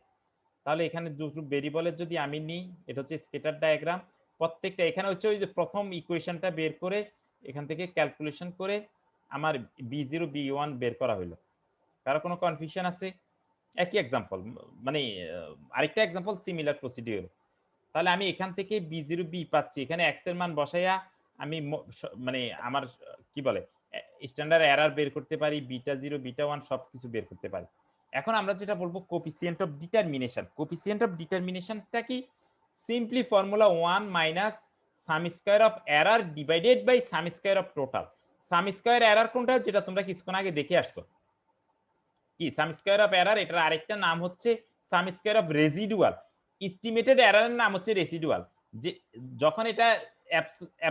তাহলে এখানে দুটো ভেরিয়েবলের যদি আমি নিই এটা হচ্ছে স্ক্যাটার ডায়াগ্রাম, প্রত্যেকটা এখানে হচ্ছে ওই যে প্রথম ইকুয়েশনটা বের করে এখান থেকে ক্যালকুলেশন করে আমার b0 b1 বের করা হলো। কারো কোনো কনফিউশন আছে? একই एग्जांपल মানে আরেকটা एग्जांपल সিমিলার প্রসিডিউর। তাহলে আমি এখান থেকে b0 b পাচ্ছি, এখানে x এর মান বসাইয়া আমি মানে আমার কি বলে স্ট্যান্ডার্ড এরর বের করতে পারি, বিটা 0 বিটা 1 সবকিছু বের করতে পারি। এখন আমরা যেটা বলবো coefficient of determination. Coefficient of ডিটারমিনেশনটা কি? Simply formula 1 minus sum square of error divided by sum square of total. Sum square error কোনটা, যেটা তোমরা কিছুক্ষণ আগে দেখে আসছো, কি সাম স্কয়ার অফ এরর, এটার আরেকটা নাম হচ্ছে সাম স্কয়ার অফ রেসিডুয়াল। এস্টিমেটেড এররের নাম হচ্ছে রেসিডুয়াল। যে যখন এটা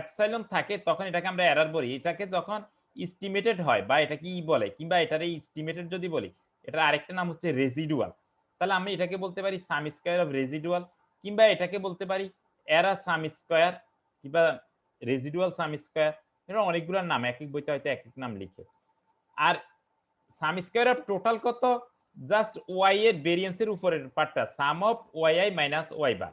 এপসাইলন থাকে তখন এটাকে আমরা এরর বলি, এটাকে যখন এস্টিমেটেড হয় বা এটা কি বলে কিংবা এটারে এস্টিমেটেড যদি বলি এটার আরেকটা নাম হচ্ছে রেসিডুয়াল। তাহলে আমি এটাকে বলতে পারি সাম স্কয়ার অফ রেসিডুয়াল, কিংবা এটাকে বলতে পারি এরর সাম স্কয়ার কিংবা রেসিডুয়াল সাম স্কয়ার। এটা অনেকগুলো নাম, এক এক বইতে হয়তো এক এক নাম লিখে। আর সাম স্কয়ার অফ টোটাল কত? জাস্ট ওয়াই এর ভেরিয়েন্সের উপরের পার্টটা, সাম of Y minus y bar,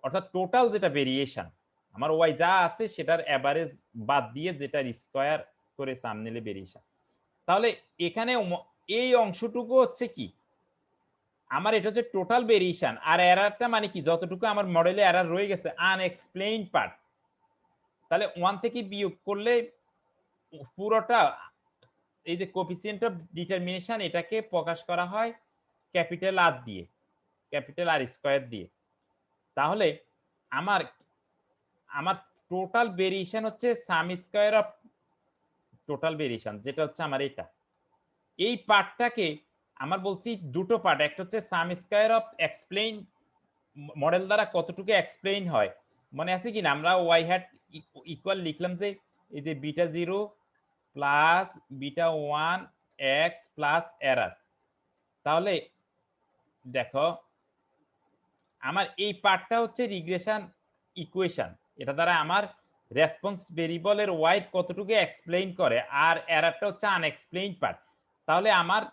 অর্থাৎ টোটাল যেটা ভেরিয়েশন আমার ওয়াই যা আছে সেটার এভারেজ বাদ দিয়ে যেটার স্কয়ার করে সাম নিলে ভেরিয়েশন। তাহলে এখানে এই অংশটুকু হচ্ছে কি আমার, এটা হচ্ছে টোটাল ভেরিয়েশন। আর এররটা মানে কি, যতটুকু আমার মডেলে এরর রয়ে গেছে আনএক্সপ্লেইনড পার্ট, তাহলে 1 থেকে বিয়োগ করলে পুরোটা এই যে কোফিসিয়েন্ট অফ ডিটারমিনেশন এটাকে প্রকাশ করা হয় ক্যাপিটাল আর দিয়ে, ক্যাপিটাল আর স্কয়ার দিয়ে। তাহলে আমার আমার টোটাল ভেরিয়েশন হচ্ছে সাম স্কয়ার অফ টোটাল ভেরিয়েশন, যেটা হচ্ছে আমার এটা। এই পার্টটাকে আমার বলছি দুটো পার্ট, একটা হচ্ছে সাম স্কয়ার অফ এক্সপ্লেইন, মডেল দ্বারা কতটুকু এক্সপ্লেইন হয়। মনে আছে কি না, আমরা ওয়াই হ্যাট ইকুয়াল লিখলাম যে এই যে beta 0 plus beta 1 x plus error. তাহলে দেখো আমার এই পার্টটা হচ্ছে রিগ্রেশন ইকুয়েশন, এটা দ্বারা আমার রেসপন্স ভেরিয়েবলের ওয়াই কতটুকু এক্সপ্লেইন করে, আর এররটা হচ্ছে আনএক্সপ্লেইন পার্ট। তাহলে আমার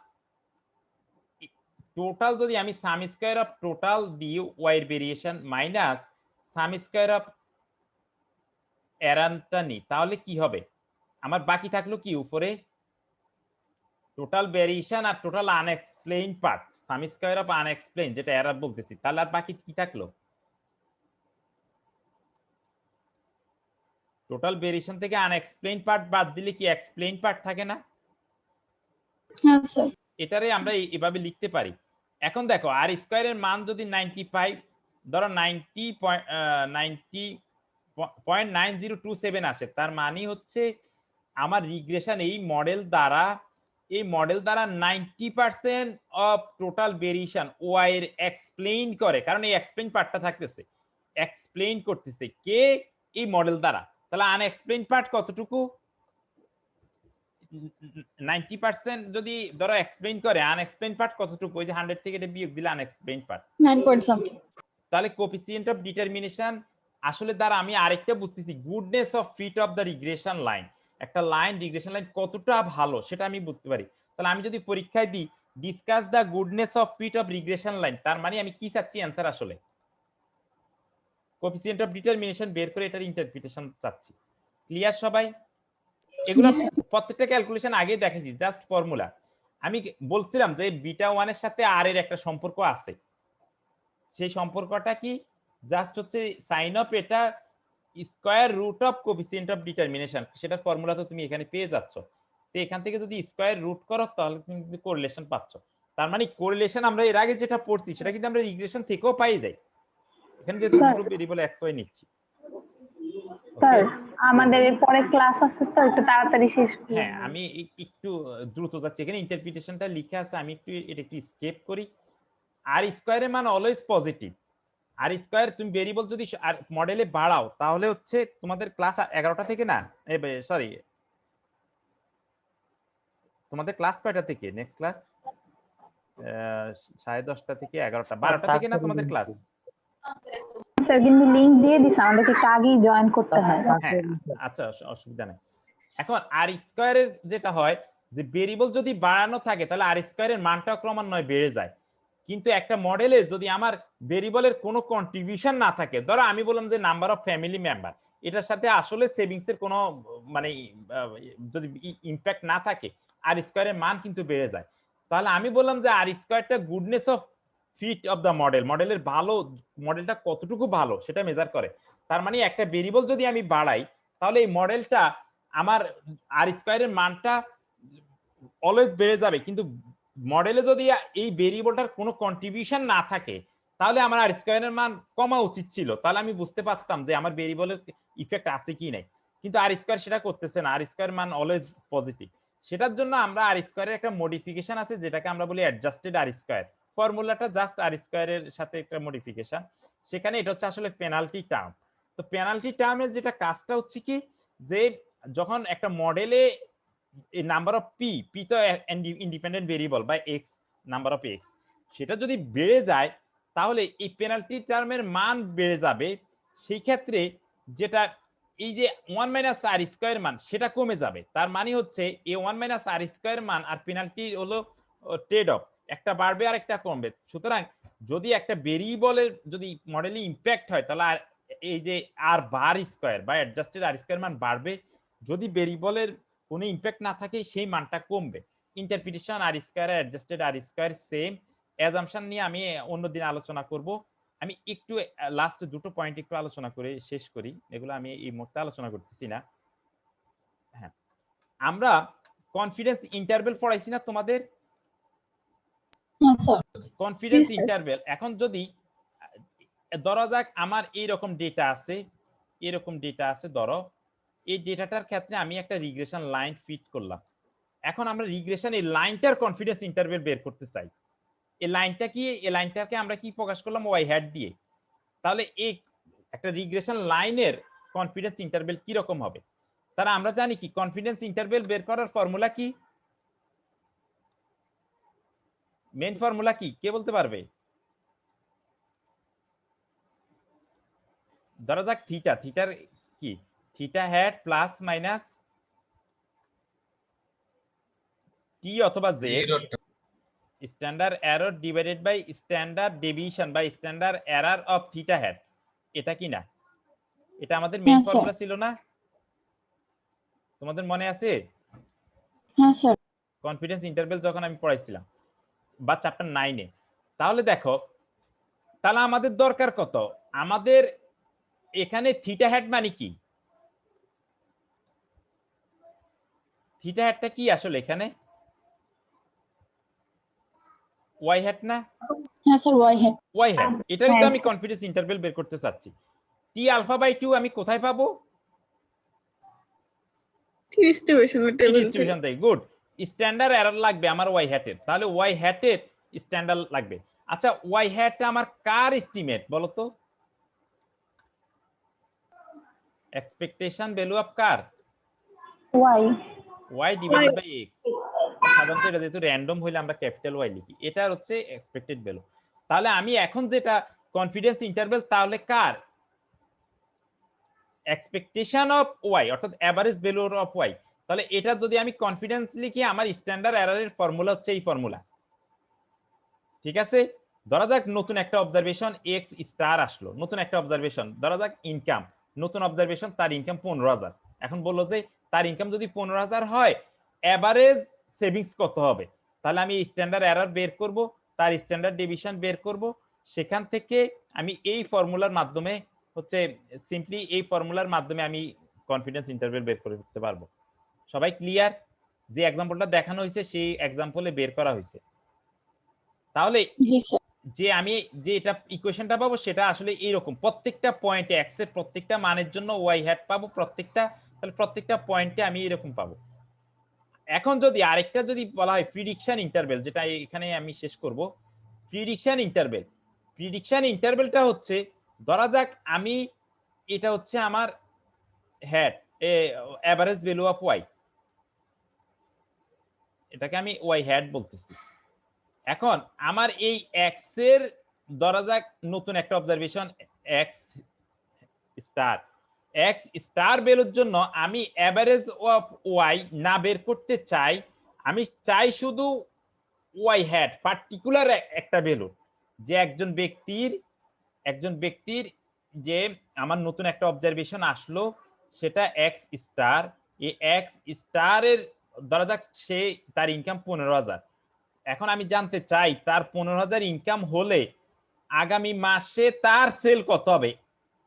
টোটাল যদি আমি সাম স্কয়ার অফ টোটাল দিই ওয়াই এর variation minus sum square of এররটা নিই, তাহলে কি হবে আমার বাকি থাকলো কি উপরে টোটাল ভেরিয়েশন আর total unexplained part, sum square of unexplained যেটা এরর বলতেছি। তাহলে আর বাকি কি থাকলো? টোটাল ভেরিয়েশন থেকে আনএক্সপ্লেইন পার্ট বাদ দিলে কি এক্সপ্লেইন পার্ট থাকে না? হ্যাঁ স্যার। এটারে আমরা এভাবে লিখতে পারি। এখন দেখো আর স্কয়ারের মান যদি 95 ধরো 90.9027 আসে, তার মানে হচ্ছে আমার রিগ্রেশন এই মডেল দ্বারা 90% অফ টোটাল ভেরিয়েশন ওয়াই এর এক্সপ্লেইন করে, কারণ এই এক্সপ্লেইন পার্টটা থাকতেছে, এক্সপ্লেইন করতেছে কে? এই মডেল দ্বারা। তাহলে আনএক্সপ্লেইন পার্ট কতটুকু? 90% যদি ধরো এক্সপ্লেইন করে, আনএক্সপ্লেইন পার্ট কতটুকু? ওই যে 100 থেকে এটা বিয়োগ দিলে আনএক্সপ্লেইন পার্ট 9.something। তাহলে কোফিসিয়েন্ট অফ ডিটারমিনেশন আসলে দ্বারা আমি আরেকটা বুঝতেছি, goodness of fit of the regression line. একটা লাইন রিগ্রেশন লাইন কতটা ভালো সেটা আমি বুঝতে পারি। তাহলে আমি যদি পরীক্ষায় দিই discuss the goodness of fit of regression line, তার মানে আমি কি চাচ্ছি অ্যান্সার আসলে কোফিসিয়েন্ট অফ ডিটারমিনেশন বের করে এটার ইন্টারপ্রিটেশন চাচ্ছি। ক্লিয়ার সবাই? এগুলো প্রত্যেকটা ক্যালকুলেশন আগে দেখেছি, জাস্ট ফর্মুলা। আমি বলছিলাম যে বিটা 1 এর সাথে আর এর একটা সম্পর্ক আছে, সেই সম্পর্কটা কি? জাস্ট হচ্ছে সাইন অফ এটা square root of coefficient of determination, সেটা ফর্মুলা তো তুমি এখানে পেয়ে যাচ্ছ। তো এখান থেকে যদি স্কয়ার রুট করো তাহলে তুমি কোরিলেশন পাচ্ছ। তার মানে কোরিলেশন আমরা এর আগে যেটা পড়ছি সেটা কিন্তু আমরা রিগ্রেশন থেকেও পাই যাই, এখানে যেহেতু দুটো ভেরিয়েবল এক্স ওয়াই নিচ্ছি। স্যার আমাদের এরপরে ক্লাস আছে তো, একটু তাড়াতাড়ি শেষ করুন। হ্যাঁ আমি একটু দ্রুত যাচ্ছি, এখানে ইন্টারপ্রিটেশনটা লিখে আছে, আমি এটা একটু স্কেপ করি। আর স্কয়ারের মান অলওয়েজ পজিটিভ। আর স্কয়ার তুমি ভেরিয়েবল যদি আর মডেলে বাড়াও তাহলে হচ্ছে তোমাদের ক্লাস 11টা থেকে না, সরি তোমাদের ক্লাস কয়টা থেকে? নেক্সট ক্লাস 10:30 থেকে 11টা 12টা থেকে না তোমাদের ক্লাস? স্যার কিন্তু লিংক দিয়ে দিছে, আমাদেরকে একটু আগেই জয়েন করতে হয়। হ্যাঁ আচ্ছা অসুবিধা নেই। এখন আর স্কয়ারের যেটা হয় যে ভেরিয়েবল যদি বাড়ানো থাকে তাহলে আর স্কয়ারের মানটা ক্রমান্বয়ে বেড়ে যায়, কিন্তু একটা মডেলে যদি আমার ভেরিয়েবলের কোনো কন্ট্রিবিউশন না থাকে, ধরো আমি বললাম যে নাম্বার অফ ফ্যামিলি মেম্বার, এটার সাথে আসলে সেভিংস এর কোনো মানে যদি ইমপ্যাক্ট না থাকে আর স্কয়ারের মান কিন্তু বেড়ে যায়। তাহলে আমি বললাম যে আর স্কয়ারটা goodness of fit of the model, মডেলের ভালো, মডেলটা কতটুকু ভালো সেটা মেজার করে। তার মানে একটা ভেরিয়েবল যদি আমি বাড়াই তাহলে এই মডেলটা আমার আর স্কয়ারের মানটা অলওয়েজ বেড়ে যাবে, কিন্তু মডেলে যদি এই ভেরিয়েবলটার কোনো কন্ট্রিবিউশন না থাকে তাহলে আমার আর স্কয়ারের মান কমা উচিত ছিল, তাহলে আমি বুঝতে পারতাম যে আমার ভেরিয়েবলের ইফেক্ট আছে কি নাই। কিন্তু আর স্কয়ার সেটা করতেছে না, আর স্কয়ার মান অলওয়েজ পজিটিভ। সেটার জন্য আমরা আর স্কয়ারের একটা মডিফিকেশন আছে যেটাকে আমরা বলি অ্যাডজাস্টেড আর স্কয়ার। ফর্মুলাটা জাস্ট আর স্কয়ারের সাথে একটা মডিফিকেশন, সেখানে এটা হচ্ছে আসলে পেনাল্টি টার্ম। তো পেনাল্টি টার্মের যেটা কাজটা হচ্ছে কি, যে যখন একটা মডেলে নাম্বার অফ পি তো ইন্ডিপেন্ডেন্ট ভেরিয়েবল বা এক্স, নাম্বার অফ এক্স, সেটা যদি বেড়ে যায় তাহলে এই পেনাল্টি টার্মের মান বেড়ে যাবে। সেই ক্ষেত্রে যেটা এই যে 1 মাইনাস আর স্কয়ার মান সেটা কমে যাবে। তার মানে হচ্ছে এই 1 মাইনাস আর স্কয়ার মান আর পেনাল্টি হলো ট্রেড অফ, একটা বাড়বে আর একটা কমবে। সুতরাং যদি একটা ভেরিয়েবলের যদি মডেলে ইমপ্যাক্ট হয় তাহলে আর এই যে আর বার স্কয়ার বা অ্যাডজাস্টেড আর স্কয়ার মান বাড়বে, যদি ভেরিয়েবলের কোনো ইমপ্যাক্ট না থাকে সেই মানটা কমবে। ইন্টারপ্রিটেশন আর স্কয়ার অ্যাডজাস্টেড আর স্কয়ার সেম, অ্যাজাম্পশন নিয়ে আমি অন্যদিন আলোচনা করব। আমি একটু লাস্ট দুটো পয়েন্ট একটু আলোচনা করে শেষ করি, এগুলো আমি এই মুহূর্তে আলোচনা করতেছি না। হ্যাঁ, আমরা কনফিডেন্স ইন্টারভ্যাল পড়াইছি না তোমাদের? হ্যাঁ স্যার। কনফিডেন্স জি, স্যার। ইন্টারভ্যাল, এখন যদি ধরা যাক আমার এইরকম ডেটা আছে, এরকম ডেটা আছে, ধরো এই ডেটাটার ক্ষেত্রে আমি একটা রিগ্রেশন লাইন ফিট করলাম। এখন আমরা রিগ্রেশন এই লাইনটার কনফিডেন্স ইন্টারভ্যাল বের করতে চাই। এই লাইনটা কি, এই লাইনটাকে আমরা কি প্রকাশ করলাম? ওয়াই হ্যাট দিয়ে। তাহলে এই একটা রিগ্রেশন লাইনের কনফিডেন্স ইন্টারভ্যাল কি রকম হবে? তারা আমরা জানি কি কনফিডেন্স ইন্টারভ্যাল বের করার ফর্মুলা কি? মেইন ফর্মুলা কি কে বলতে পারবে? ধরা যাক থিটা, থিটার কি theta hat plus minus T অথবা Z standard error divided by standard deviation by standard error of theta hat. এটা কি না? এটা আমাদের মেইন হ্যাঁ, স্যার। ফর্মুলা ছিল না? তোমাদের মনে আছে? হ্যাঁ স্যার। কনফিডেন্স ইন্টারভ্যাল যখন আমি পড়াইছিলাম বা চ্যাপ্টার 9-এ। তাহলে দেখো, তাহলে আমাদের দরকার কত? আমাদের এখানে থিটা হ্যাট মানে কি? থিটা হ্যাটটা কি আসলে এখানে? ওয়াই হ্যাট না? হ্যাঁ sir, Y hat. Y hat, এটারই তো আমি কনফিডেন্স ইন্টারভ্যাল বের করতে চাচ্ছি। টি আলফা বাই 2 আমি কোথায় পাবো? ডিস্ট্রিবিউশন টেবিল থেকে। ডিস্ট্রিবিউশন থেকে। গুড। স্ট্যান্ডার্ড এরর লাগবে আমার ওয়াই হ্যাটের, তাহলে ওয়াই হ্যাটের স্ট্যান্ডার্ড লাগবে। আচ্ছা, ওয়াই হ্যাটটা আমার কার এস্টিমেট বলো তো? এক্সপেকটেশন ভ্যালু অফ কার? Y. Y divided by X. সাধারণত এটা যেহেতু র্যান্ডম হইলে আমরা ক্যাপিটাল ওয়াই লিখি, এটা হচ্ছে এক্সপেক্টেড ভ্যালু। তাহলে আমি এখন যেটা কনফিডেন্স ইন্টারভ্যাল, তাহলে কার? এক্সপেকটেশন অফ ওয়াই অর্থাৎ এভারেজ ভ্যালু অফ ওয়াই। তাহলে এটা যদি আমি কনফিডেন্স লিখি, আমার স্ট্যান্ডার্ড এররের ফর্মুলা হচ্ছে এই ফর্মুলা। ঠিক আছে? ধরা যাক নতুন একটা অবজারভেশন এক্স স্টার আসলো, নতুন একটা অবজারভেশন, ধরা যাক ইনকাম, নতুন অবজারভেশন, তার ইনকাম 15,000। এখন বললো যে তার ইনকাম যদি 15,000 হয়, এভারেজ সেভিংস কত হবে? তাহলে আমি স্ট্যান্ডার্ড এরর বের করব, তার স্ট্যান্ডার্ড ডেভিয়েশন বের করব। সেখান থেকে আমি এই ফর্মুলার মাধ্যমে হচ্ছে সিম্পলি এই ফর্মুলার মাধ্যমে আমি কনফিডেন্স ইন্টারভ্যাল বের করতে পারবো। সবাই ক্লিয়ার? যে এক্সাম্পলটা দেখানো হয়েছে সেই এক্সাম্পলে বের করা হয়েছে। তাহলে জি স্যার। যে আমি যে এটা ইকুয়েশনটা পাবো সেটা আসলে এইরকম, প্রত্যেকটা পয়েন্টে এক্স এর প্রত্যেকটা মানের জন্য ওয়াই হ্যাট পাবো প্রত্যেকটা, তাহলে প্রত্যেকটা পয়েন্টে আমি এরকম পাবো। এখন যদি আরেকটা যদি বলা হয় প্রিডিকশন ইন্টারভ্যাল, যেটা এখানে আমি শেষ করব। প্রিডিকশন ইন্টারভ্যাল, প্রিডিকশন ইন্টারভ্যালটা হচ্ছে, ধরা যাক আমি এটা হচ্ছে আমার hat average value of Y, এটাকে আমি ওয়াই হ্যাট বলতেছি। এখন আমার এই এক্স এর ধরা যাক নতুন একটা অবজারভেশন এক্স স্টার ভ্যালুর জন্য আমি এভারেজ অফ ওয়াই না বের করতে চাই, আমি চাই শুধু ওয়াই হ্যাট পার্টিকুলার একটা ভ্যালু, যে একজন ব্যক্তির যে আমার নতুন একটা অবজারভেশন আসলো সেটা এক্স স্টার, এই এক্স স্টারের ধরা যাক সে তার ইনকাম 15,000। এখন আমি জানতে চাই তার 15,000 ইনকাম হলে আগামী মাসে তার সেল কত হবে,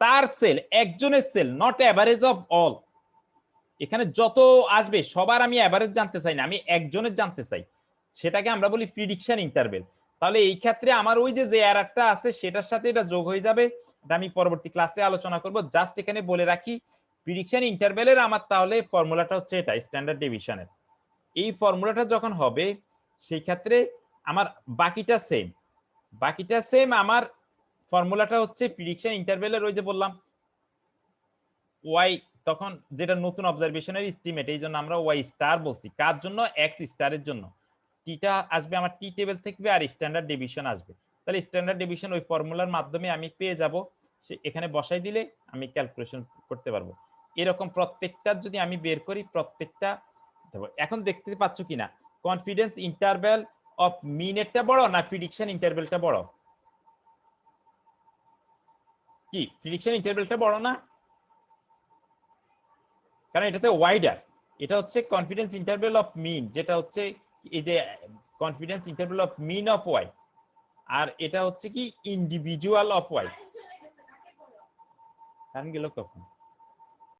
তার সেল, একজনের cell, not average of all. এখানে যত আসবে সবার আমি এভারেজ জানতে চাই না, আমি একজনের জানতে চাই, সেটাকে আমরা বলি প্রিডিকশন ইন্টারভেল। তাহলে এই ক্ষেত্রে আমার ওই যে এরারটা আছে সেটার সাথে এটা যোগ হয়ে যাবে, এটা আমি পরবর্তী ক্লাসে আলোচনা করব। জাস্ট এখানে বলে রাখি প্রিডিকশন ইন্টারভেলের আমার তাহলে ফর্মুলাটা হচ্ছে এটা স্ট্যান্ডার্ড ডেভিয়েশনের। এই ফর্মুলাটা যখন হবে সেই ক্ষেত্রে আমার বাকিটা সেম, আমার ফর্মুলাটা হচ্ছে প্রিডিকশন ইন্টারভেলের ওই যে বললাম ওয়াই, তখন যেটা নতুন অবজারভেশনের এস্টিমেট, এই জন্য আমরা ওয়াই স্টার বলছি। কার জন্য? এক্স স্টারের জন্য। টিটা আসবে আমার টি টেবিল থেকে আর স্ট্যান্ডার্ড ডেভিয়েশন আসবে। তাহলে স্ট্যান্ডার্ড ডেভিয়েশন ওই ফর্মুলার মাধ্যমে আমি পেয়ে যাব, সে এখানে বসাই দিলে আমি ক্যালকুলেশন করতে পারবো। এরকম প্রত্যেকটা যদি আমি বের করি প্রত্যেকটা। এখন দেখতে পাচ্ছ কিনা কনফিডেন্স ইন্টারভ্যাল অফ মিনেরটা বড় না প্রিডিকশন ইন্টারভ্যালটা বড়? কি প্রিডিকশন ইন্টারভ্যালটা বড় না? কারণ এটাতে ওয়াইডার, এটা হচ্ছে কনফিডেন্স ইন্টারভ্যাল অফ মিন, যেটা হচ্ছে এই যে confidence interval of mean of Y, আর এটা হচ্ছে কি ইন্ডিভিজুয়াল অফ ওয়াই। কারণ গেল কখন